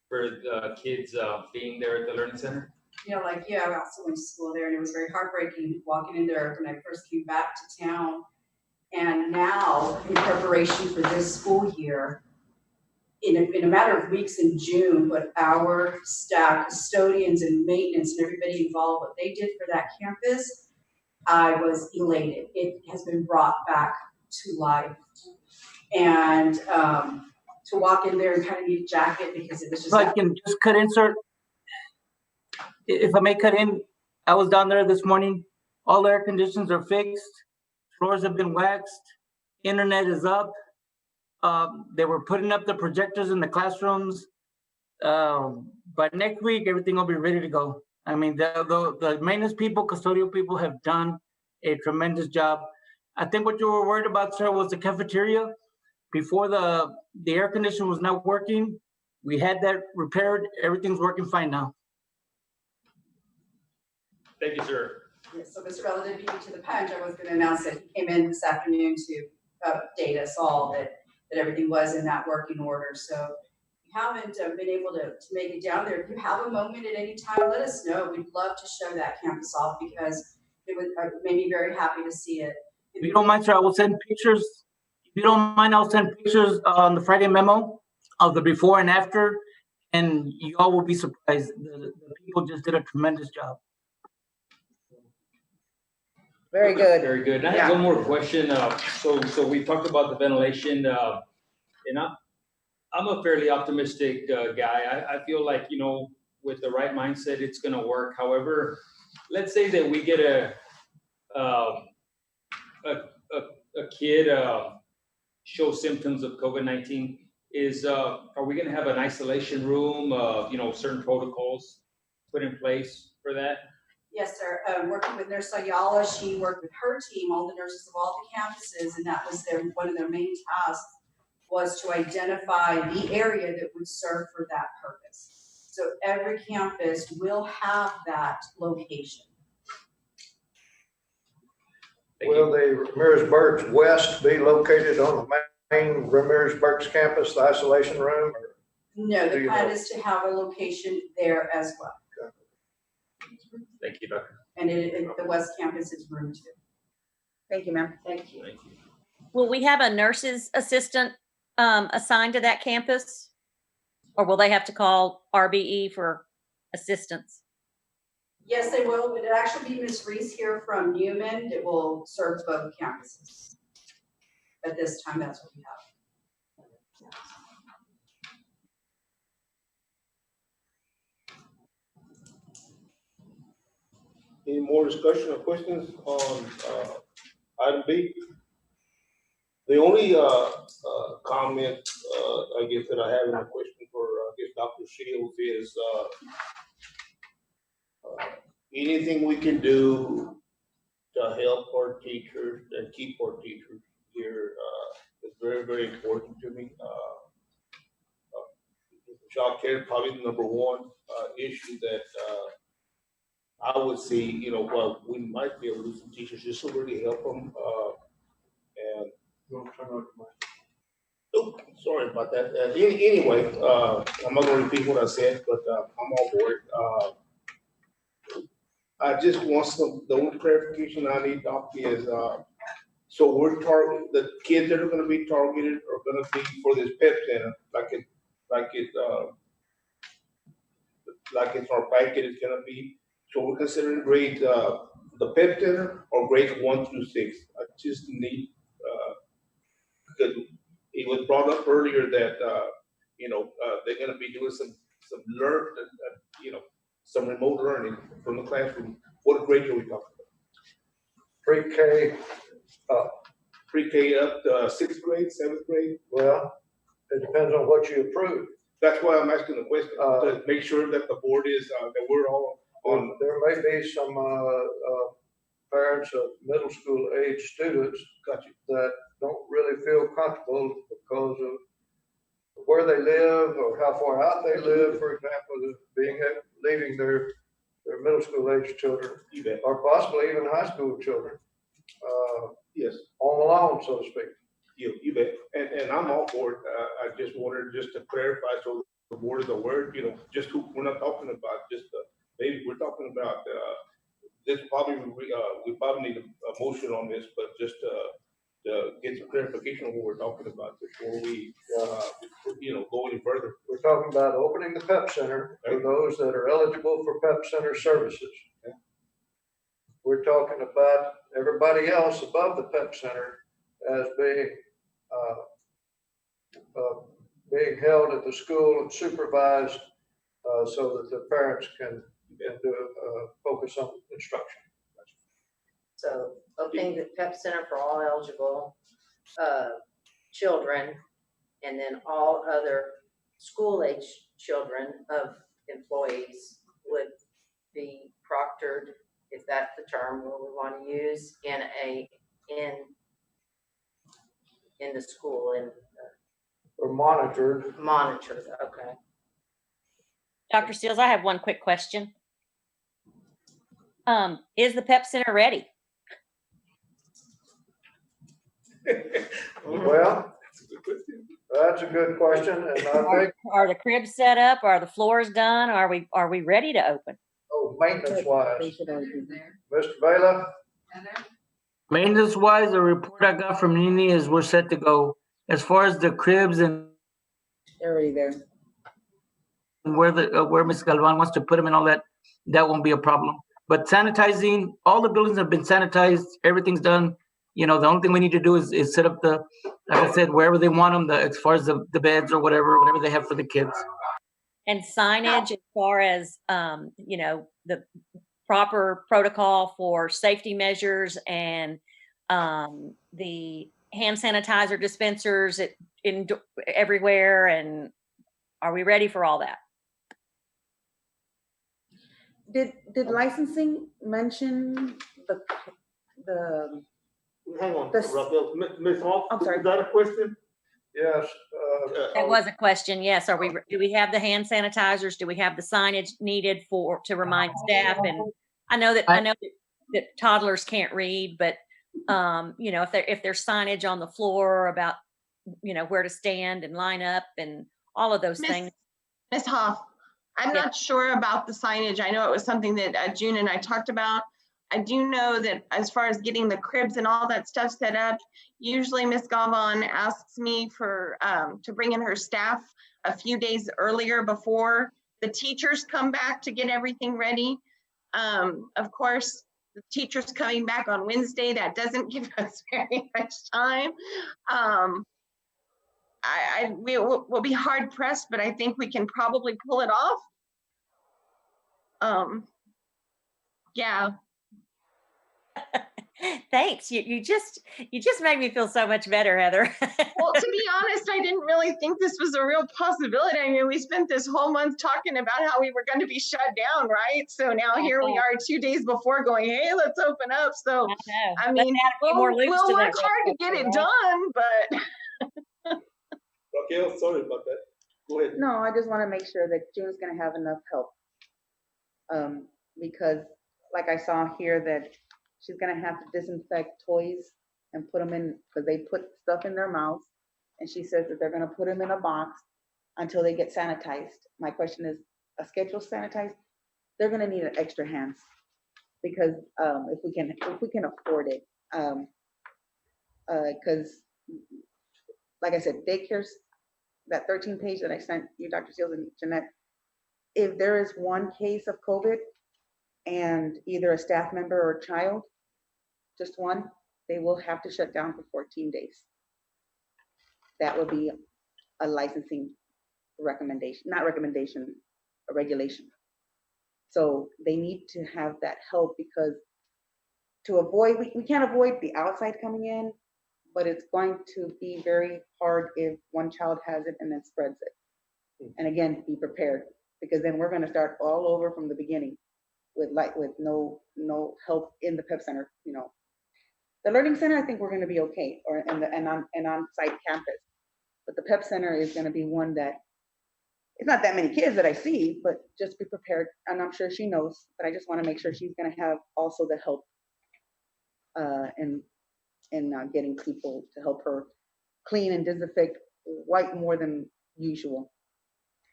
for the kids being there at the learning center? I also went to school there, and it was very heartbreaking walking in there when I first came back to town. And now, in preparation for this school year, in a matter of weeks in June, what our staff, custodians and maintenance and everybody involved, what they did for that campus, I was elated. It has been brought back to life. And to walk in there and kind of need a jacket because it was just... I can just cut in, sir. If I may cut in, I was down there this morning. All air conditions are fixed. Floors have been waxed. Internet is up. They were putting up the projectors in the classrooms. But next week, everything will be ready to go. I mean, the maintenance people, custodial people have done a tremendous job. I think what you were worried about, sir, was the cafeteria. Before the air conditioner was not working, we had that repaired. Everything's working fine now. Thank you, sir. Yes, so Mr. Relative beat me to the punch. I was going to announce that he came in this afternoon to update us all that everything was in that working order. So if you haven't been able to make it down there, if you have a moment at any time, let us know. We'd love to show that campus off because it made me very happy to see it. If you don't mind, sir, I will send pictures. If you don't mind, I'll send pictures on the Friday memo of the before and after, and you all will be surprised. The people just did a tremendous job. Very good. Very good. And I have one more question. So we talked about the ventilation, and I'm a fairly optimistic guy. I feel like, with the right mindset, it's gonna work. However, let's say that we get a kid show symptoms of COVID-19. Are we gonna have an isolation room, certain protocols put in place for that? Yes, sir. Working with Nurse Ayala, she worked with her team, all the nurses of all the campuses, and that was one of their main tasks was to identify the area that would serve for that purpose. So every campus will have that location. Will the Ramirez-Burks West be located on the main Ramirez-Burks campus, the isolation room? No, the plan is to have a location there as well. Thank you, Doctor. And the West Campus is room 2. Thank you, ma'am. Thank you. Will we have a nurse's assistant assigned to that campus? Or will they have to call RBE for assistance? Yes, they will. It'll actually be Ms. Reese here from Newman that will serve both campuses. At this time, that's what we have. Any more discussion or questions on item B? The only comment, I guess, that I have in a question for, Dr. Shields is anything we can do to help our teachers and keep our teachers here is very, very important to me. Childcare is probably the number one issue that I would see, well, we might be able to lose some teachers just to really help them. And sorry about that. Anyway, I'm not going to repeat what I said, but I'm all for it. I just want the only clarification I need, Doc, is so we're targeting the kids that are going to be targeted are going to be for this PEP center, like it's our packet is going to be. So we're considering grades, the PEP center or grades 1 through 6. I just need because it was brought up earlier that they're going to be doing some some remote learning from the classroom. What grade are we talking about? Pre-K Pre-K up to 6th grade, 7th grade? Well, it depends on what you approve. That's why I'm asking the question, to make sure that the board is, that we're all on. There may be some parents of middle school age students that don't really feel comfortable because of where they live or how far out they live, for example, leaving their middle school age children, or possibly even high school children. Yes. Home alone, so to speak. You bet. And I'm all for it. I just wanted to clarify so the board is aware, just who we're not talking about, just maybe we're talking about this probably we probably need a motion on this, but just to get some clarification on what we're talking about before we go any further. We're talking about opening the PEP Center for those that are eligible for PEP Center services. Okay. We're talking about everybody else above the PEP Center as being held at the school and supervised so that the parents can focus on instruction. So opening the PEP Center for all eligible children, and then all other school-age children of employees would be proctored, if that's the term we want to use, in the school and or monitored. Monitored, okay. Dr. Steels, I have one quick question. Is the PEP Center ready? Well, that's a good question, and I think Are the cribs set up? Are the floors done? Are we ready to open? oh, maintenance-wise, Mr. Vela. Maintenance-wise, the report I got from Nini is we're set to go. As far as the cribs and They're already there. where Ms. Galvan wants to put them and all that, that won't be a problem. But sanitizing, all the buildings have been sanitized, everything's done. You know, the only thing we need to do is set up the, like I said, wherever they want them, as far as the beds or whatever they have for the kids. And signage as far as, you know, the proper protocol for safety measures and the hand sanitizer dispensers everywhere. And are we ready for all that? Did licensing mention the Hang on, This- Rafael. Ms. Hall, I'm sorry. is that a question? Yes. That was a question. Yes. Do we have the hand sanitizers? Do we have the signage needed to remind staff? And I know that toddlers can't read, but you know, if there's signage on the floor about, you know, where to stand and line up and all of those things. Ms. Hoff, I'm not sure about the signage. I know it was something that June and I talked about. I do know that as far as getting the cribs and all that stuff set up, usually Ms. Galvan asks me for to bring in her staff a few days earlier before the teachers come back to get everything ready. Of course, the teachers coming back on Wednesday, that doesn't give us very much time. We'll be hard pressed, but I think we can probably pull it off. Yeah. Thanks. You just made me feel so much better, Heather. Well, to be honest, I didn't really think this was a real possibility. I mean, we spent this whole month talking about how we were going to be shut down, right? So now here we are 2 days before going, hey, let's open up. So, I mean, we'll work hard to get it done, but. Raquel, sorry about that. Go ahead. No, I just want to make sure that June's going to have enough help. Because like I saw here that she's going to have to disinfect toys and put them in, because they put stuff in their mouths. And she says that they're going to put them in a box until they get sanitized. My question is, a schedule sanitized? They're going to need an extra hands because if we can afford it. Because like I said, daycares, that 13 page that I sent you, Dr. Seals and Jeanette, if there is one case of COVID and either a staff member or a child, just one, they will have to shut down for 14 days. That would be a licensing recommendation, not recommendation, a regulation. So they need to have that help because to avoid, we can't avoid the outside coming in, but it's going to be very hard if one child has it and then spreads it. And again, be prepared because then we're going to start all over from the beginning with no help in the PEP center. You know, the learning center, I think we're going to be okay, or and on-site campus. But the PEP center is going to be one that it's not that many kids that I see, but just be prepared. And I'm sure she knows, but I just want to make sure she's going to have also the help in getting people to help her clean and disinfect, wipe more than usual,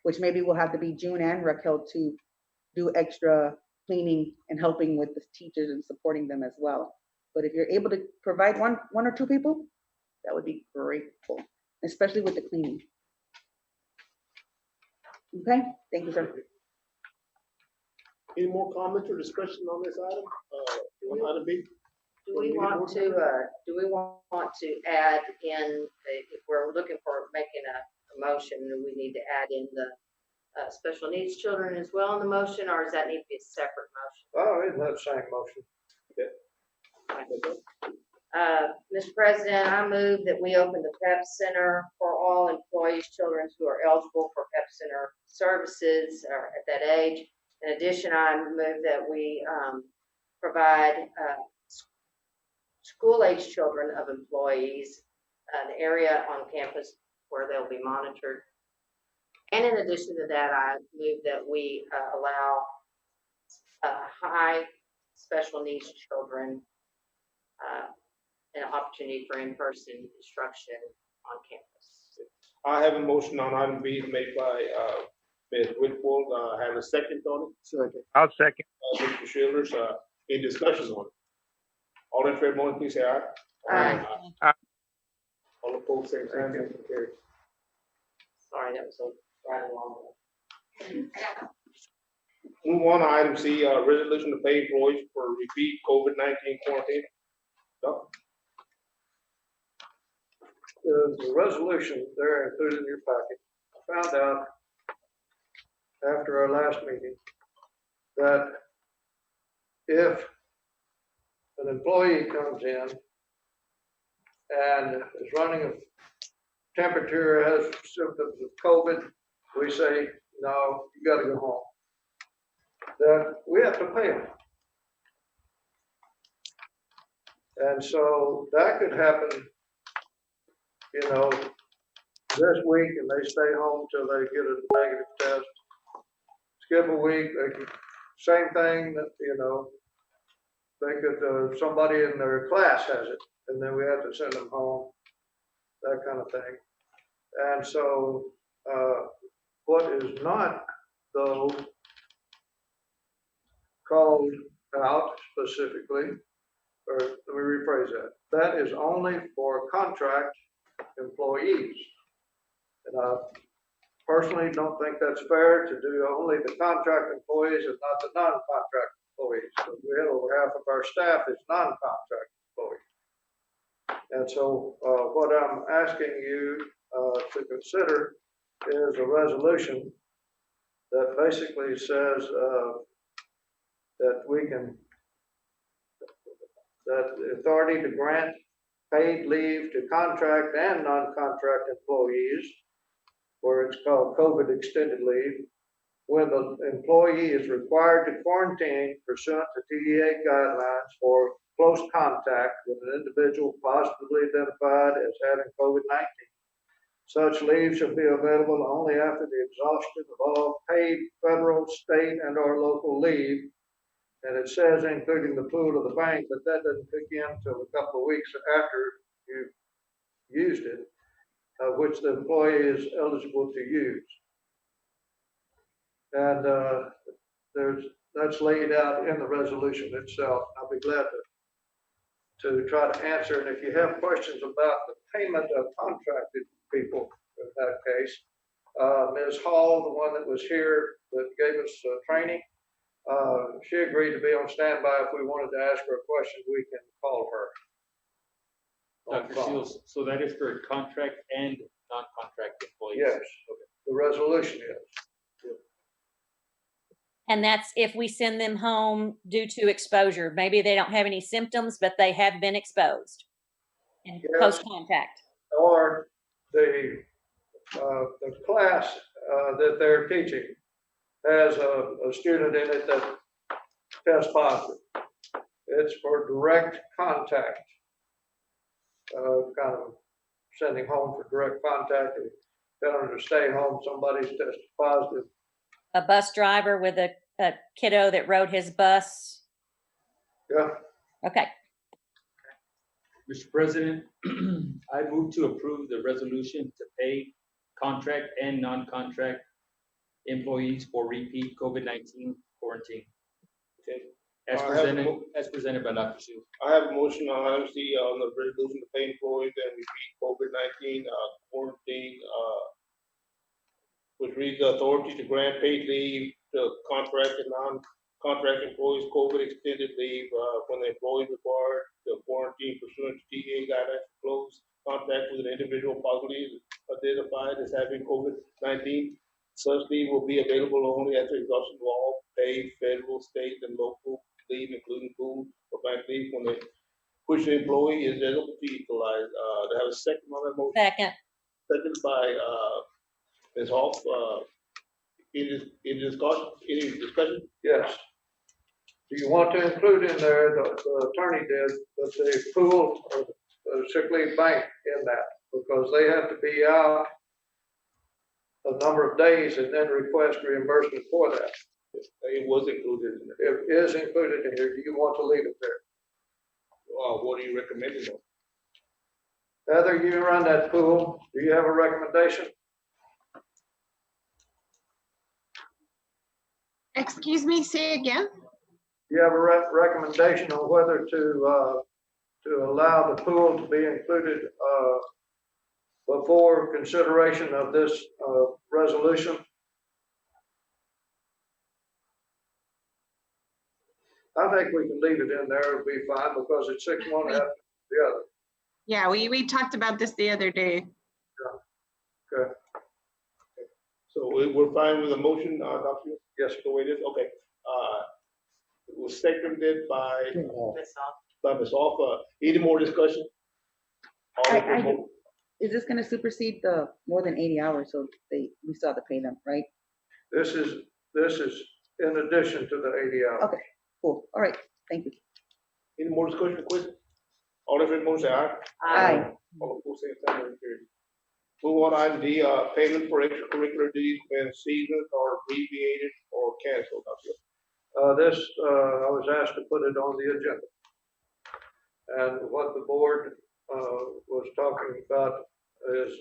which maybe will have to be June and Raquel to do extra cleaning and helping with the teachers and supporting them as well. But if you're able to provide one or two people, that would be grateful, especially with the cleaning. Okay, thank you, sir. Any more comments or discussion on this item? On item B? Do we want to add in, if we're looking for making a motion, do we need to add in the special needs children as well in the motion, or does that need to be a separate motion? Oh, it's that same motion. Mr. President, I move that we open the PEP Center for all employees, children who are eligible for PEP Center services or at that age. In addition, I move that we provide school-age children of employees an area on campus where they'll be monitored. And in addition to that, I move that we allow high special needs children an opportunity for in-person instruction on campus. I have a motion on item B made by Ms. Whitfield. Have a second on it. Second. I'll second. Mr. Shivers, any discussions on it? All in favor, motion, please say aye. Aye. Aye. All opposed, same sign. Motion carries. Sorry, that was right along. Move on to item C, resolution to pay employees for repeat COVID-19 quarantine. Doc? The resolution there included in your packet. I found out after our last meeting that if an employee comes in and is running a temperature, has symptoms of COVID, we say, no, you gotta go home. Then we have to pay them. And so that could happen, you know, this week, and they stay home till they get a negative test. Skip a week, they could, same thing, that, you know, they could, somebody in their class has it, and then we have to send them home, that kind of thing. And so, what is not, though, called out specifically, or let me rephrase that, that is only for contract employees. And I personally don't think that's fair to do only the contract employees and not the non-contract employees. So we have over half of our staff is non-contract employees. And so what I'm asking you to consider is a resolution that basically says that we can, that the authority to grant paid leave to contract and non-contract employees, where it's called COVID extended leave, when the employee is required to quarantine pursuant to TDA guidelines for close contact with an individual positively identified as having COVID-19. Such leave shall be available only after the exhaustion of all paid federal, state, and or local leave. And it says including the pool of the bank, but that doesn't kick in until a couple of weeks after you've used it, which the employee is eligible to use. And that's laid out in the resolution itself. I'll be glad to try to answer. And if you have questions about the payment of contracted people in that case, Ms. Hall, the one that was here that gave us training, she agreed to be on standby. If we wanted to ask her a question, we can call her. Dr. Shields, so that is for contract and non-contract employees? Yes, okay. The resolution is. And that's if we send them home due to exposure. Maybe they don't have any symptoms, but they have been exposed and close contact. Or the class that they're teaching has a student in it that tests positive. It's for direct contact, kind of sending home for direct contact and telling them to stay home. Somebody's tested positive. A bus driver with a kiddo that rode his bus. Yeah. Okay. Mr. President, I move to approve the resolution to pay contract and non-contract employees for repeat COVID-19 quarantine. Okay. As presented by Dr. Shields. I have a motion on item C on the resolution to pay employees and repeat COVID-19 quarantine, which reads the authority to grant paid leave to contract and non-contract employees COVID extended leave when the employee is required to quarantine pursuant to TDA guidelines for close contact with an individual positively identified as having COVID-19. Such leave will be available only after exhaustion of all paid federal, state, and local leave, including pool or bank leave, when which the employee is eligible to utilize. To have a second on that motion. Second. Second by Ms. Hoff. Any discussion? Yes. Do you want to include in there, the attorney did, that the pool or the sick leave bank in that, because they have to be out a number of days and then request reimbursement for that. It was included in there. It is included in here. Do you want to leave it there? What are you recommending though? Heather, you run that pool. Do you have a recommendation? Excuse me, say again? Do you have a recommendation on whether to allow the pool to be included before consideration of this resolution? I think we can leave it in there, it'll be fine, because it's 6 one, half the other. Yeah, we talked about this the other day. Okay. So we're fine with the motion, Dr. Yes. The way it is, okay. It was seconded by Ms. Alpha. Any more discussion? All in I favor? do. Is this gonna supersede the more than 80 hours, so we still have to pay them, right? This is in addition to the 80 hours. Okay, cool, all right, thank you. Any more discussion or question? All in favor, motion say aye. Aye. All opposed, same sign, motion carries. Move on, item D, payment for extracurricular duties when seasons are abbreviated or canceled. I was asked to put it on the agenda. And what the board was talking about is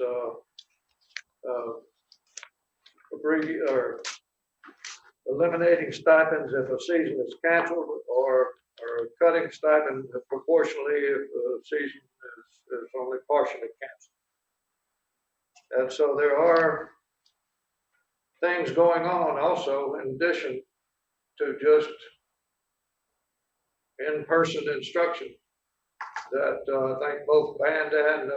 eliminating stipends if a season is canceled, or cutting stipend proportionally if a season is only partially canceled. And so there are things going on also in addition to just in-person instruction that I think both band and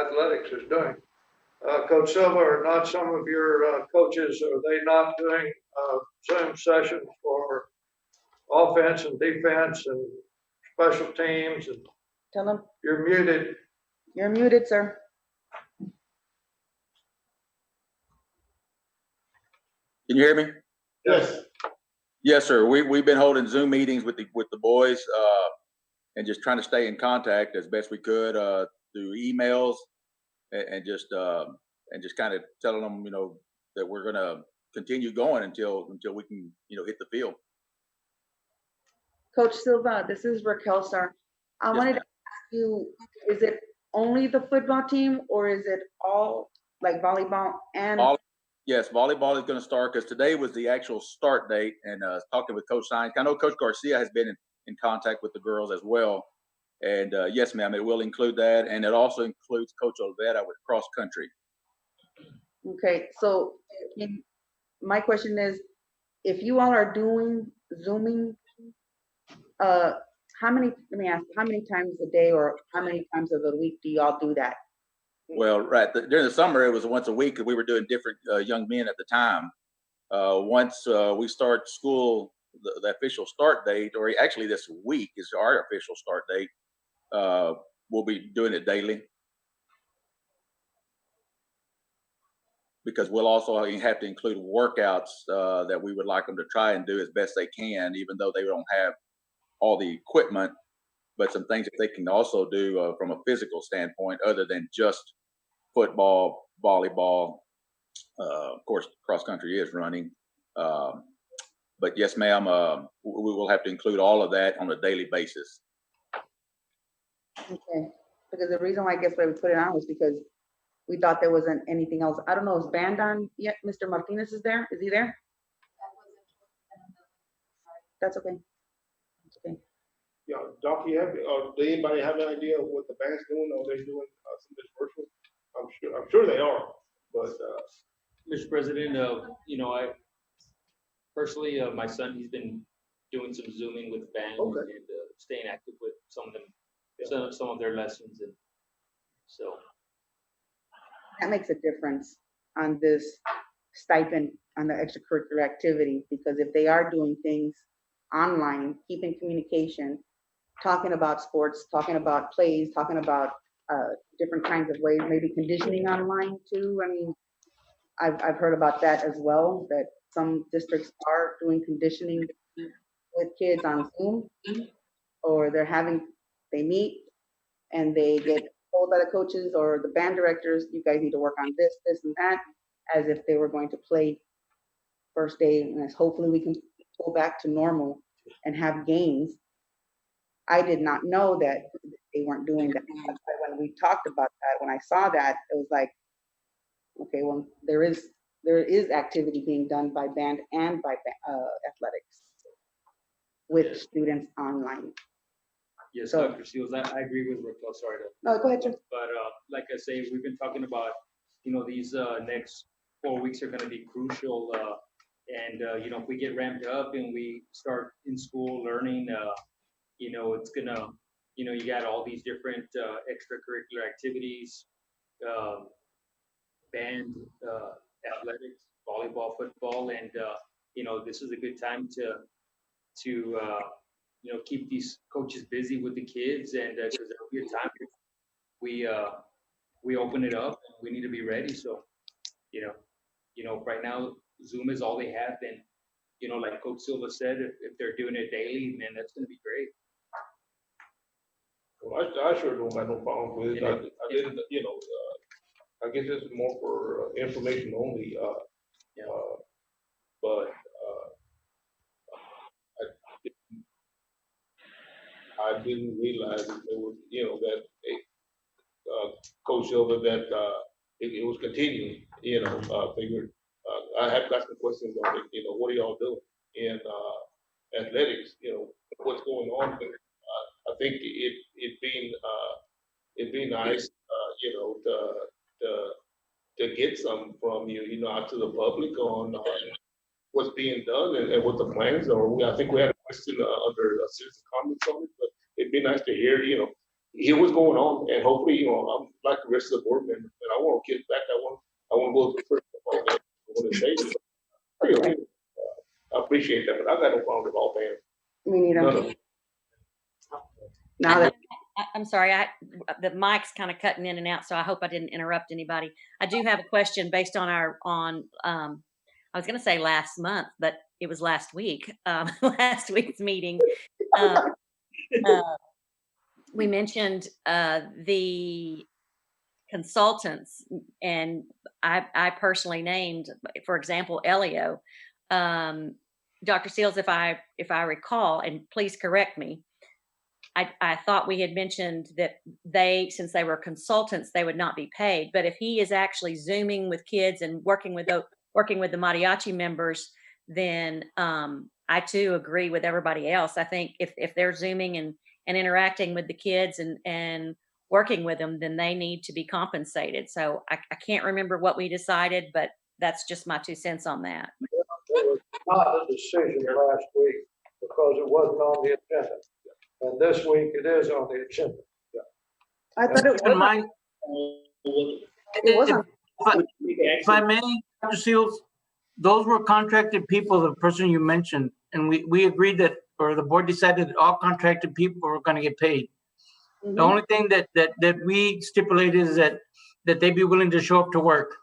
athletics is doing. Coach Silva, are not some of your coaches, are they not doing Zoom sessions for offense and defense and special teams? And tell them you're muted. You're muted, sir. Can you hear me? Yes. Yes, sir. We've been holding Zoom meetings with the boys and just trying to stay in contact as best we could through emails and just kind of telling them, that we're going to continue going until we can, hit the field. Coach Silva, this is Raquel, sir. I wanted to ask you, is it only the football team or is it all like volleyball and? Yes, volleyball is going to start because today was the actual start date. And talking with Coach Sines, I know Coach Garcia has been in contact with the girls as well. And yes, ma'am, it will include that. And it also includes Coach Olvera with cross country. Okay, so my question is, if you all are doing Zooming, let me ask, how many times a day or how many times of the week do y'all do that? Well, right. During the summer, it was once a week because we were doing different young men at the time. Once we start school, the official start date, or actually this week is our official start date, we'll be doing it daily. Because we'll also have to include workouts that we would like them to try and do as best they can, even though they don't have all the equipment, but some things that they can also do from a physical standpoint other than just football, volleyball. Of course, cross country is running. But yes, ma'am, we will have to include all of that on a daily basis. Okay, because the reason why I guess why we put it on was because we thought there wasn't anything else. I don't know, is band on yet? Mr. Martinez is there? Is he there? That's okay. That's okay. Yeah, Doc, do anybody have an idea of what the band's doing? Are they doing some of this virtual? I'm sure they are, but. Mr. President, I personally, my son, he's been doing some Zooming with the band and staying active with some of them, some of their lessons, and so. That makes a difference on this stipend on the extracurricular activity, because if they are doing things online, keeping communication, talking about sports, talking about plays, talking about different kinds of ways, maybe conditioning online too. I mean, I've heard about that as well, that some districts are doing conditioning with kids on Zoom, or they meet and they get told by the coaches or the band directors, you guys need to work on this, this, and that, as if they were going to play first day, and as hopefully we can go back to normal and have games. I did not know that they weren't doing that. That's why when we talked about that, when I saw that, it was like, okay, well, there is activity being done by band and by athletics with students online. Yes, So, Dr. Seals, I agree with Raquel. Sorry to. No, go ahead, sir. But like I say, we've been talking about, these next 4 weeks are going to be crucial And, if we get ramped up and we start in school learning, it's gonna, you got all these different extracurricular activities, band, athletics, volleyball, football, and, this is a good time to keep these coaches busy with the kids, and because there'll be a time we open it up and we need to be ready. So, right now Zoom is all they have, and like Coach Silva said, if they're doing it daily, man, that's going to be great. Well, I sure don't have no problem with it. I didn't, I guess it's more for information only. But I didn't realize that there was, that Coach Silva that it was continuing. Figured I have got some questions on it. What are y'all doing in athletics? What's going on? But, I think it'd be nice, to get some from you, out to the public on what's being done and what the plans are. I think we had a question under citizen comments on it, but it'd be nice to hear, hear what's going on, and hopefully, I'm like the rest of the board members, and I want to get back. I want to go to the first of all that. I want to say, I appreciate that, but I got no problem with all fans. Me neither. None of them. Now that I'm sorry, the mic's kind of cutting in and out, so I hope I didn't interrupt anybody. I do have a question based on I was going to say last month, but it was last week, last week's meeting. We mentioned the consultants, and I personally named, for example, Elio. Dr. Seals, if I recall, and please correct me, I thought we had mentioned that since they were consultants, they would not be paid. But if he is actually Zooming with kids and working with the mariachi members, then I too agree with everybody else. I think if they're Zooming and interacting with the kids and working with them, then they need to be compensated. So I can't remember what we decided, but that's just my 2 cents on that. There was not a decision last week because it wasn't on the agenda. And this week it is on the agenda. I thought it was. It wasn't. If I may, Dr. Seals, those were contracted people, the person you mentioned, and we agreed that, or the board decided that all contracted people were going to get paid. Mm-hmm. The only thing that we stipulated is that they be willing to show up to work.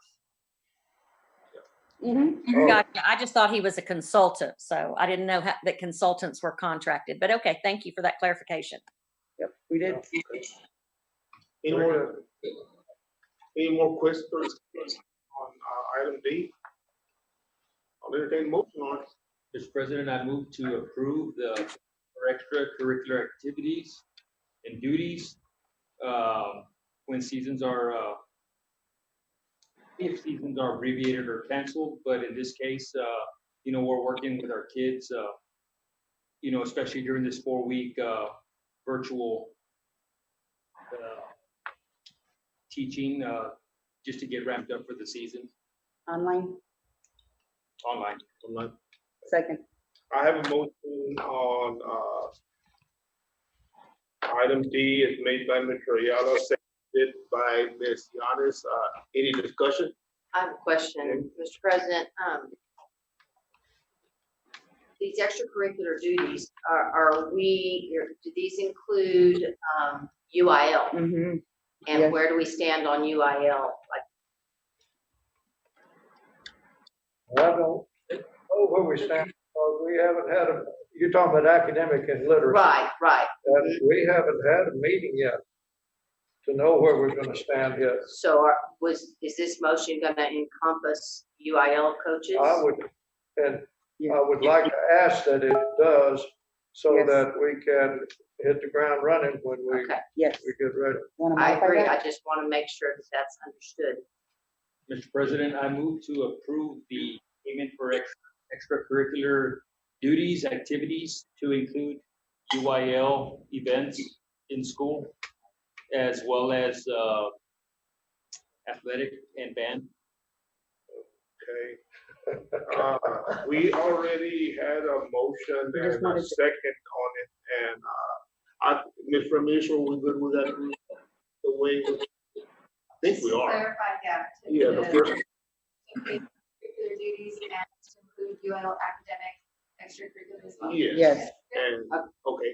Mm-hmm. Gotcha. I just thought he was a consultant, so I didn't know that consultants were contracted. But okay, thank you for that clarification. Yep, we did. Any more questions on item D? I'll entertain a motion on it. Mr. President, I move to approve the extracurricular activities and duties when seasons are, if seasons are abbreviated or canceled. But in this case, we're working with our kids, especially during this 4-week virtual teaching, just to get ramped up for the season. Online. Second. I have a motion on item D. It's made by Mr. Ayala, seconded by Ms. Yanis. Any discussion? I have a question, Mr. President. These extracurricular duties, do these include UIL? Mm-hmm. And yes. Where do we stand on UIL? I don't know where we stand. We haven't had you're talking about academic and literacy. Right. We haven't had a meeting yet to know where we're going to stand yet. So is this motion going to encompass UIL coaches? I would like to ask that it does, so yes, that we can hit the ground running when we get ready. I agree. I just want to make sure that that's understood. Mr. President, I move to approve the payment for extracurricular duties, activities to include UIL events in school, as well as athletic and band. Okay. We already had a motion We just and a wanted to- second on it, and, Ms. Ramirez, we good with that, the way, I think we are. Clarify that. to Yeah, the first, Extracurricular duties and to include UL academic extracurricular as well. yes. Yes. And, okay,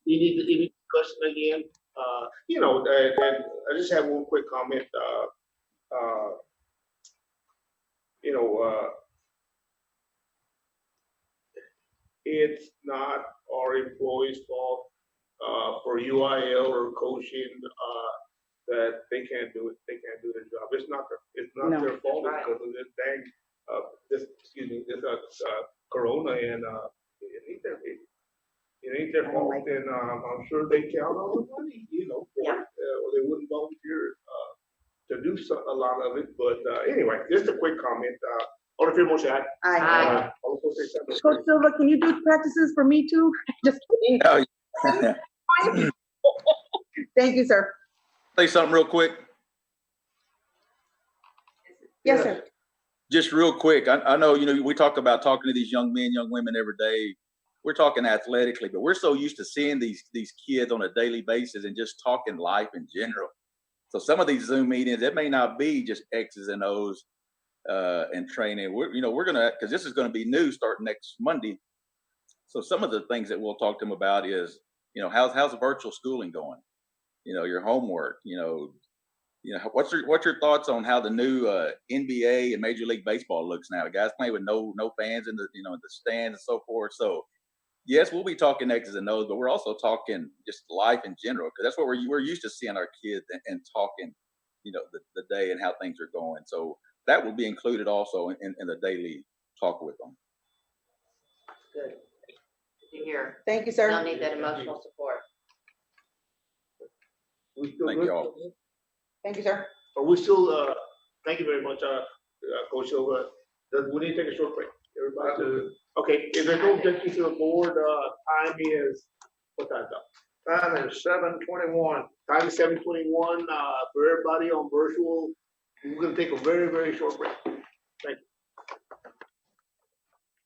you need discussion again, and I just have one quick comment, it's not our employees' fault, for UIL or coaching, that they can't do it, they can't do their job. It's not No. their fault, it's because of this dang, this corona, and, it ain't their fault, and, I'm sure they count on the money, or they wouldn't volunteer, to do a lot of it, but, anyway, just a quick comment, order for motion, aye. Aye. All opposed, say something. Coach Silva, can you do practices for me too? Just kidding. Oh, yeah. Thank you, sir. Say something real quick. Yes, sir. Just real quick. I know, we talk about talking to these young men, young women every day. We're talking athletically, but we're so used to seeing these kids on a daily basis and just talking life in general. So some of these Zoom meetings, it may not be just X's and O's and training. We're gonna, because this is going to be new starting next Monday. So some of the things that we'll talk to them about is, how's virtual schooling going? Your homework. What's your thoughts on how the new NBA and Major League Baseball looks now? The guys playing with no fans in the the stands and so forth. So yes, we'll be talking X's and O's, but we're also talking just life in general, because that's what we're used to seeing our kids and talking, the day and how things are going. So that will be included also in the daily talk with them. Good. Good to hear. Thank you, sir. They'll need that emotional support. Thank you all. Thank you, sir. Are we still, thank you very much, Coach Silva. We need to take a short break. Everybody, okay, if there's no objection to the board, time is, what time is up? Time is 7:21. Time is 7:21, for everybody on virtual, we're gonna take a very, very short break. Thank you.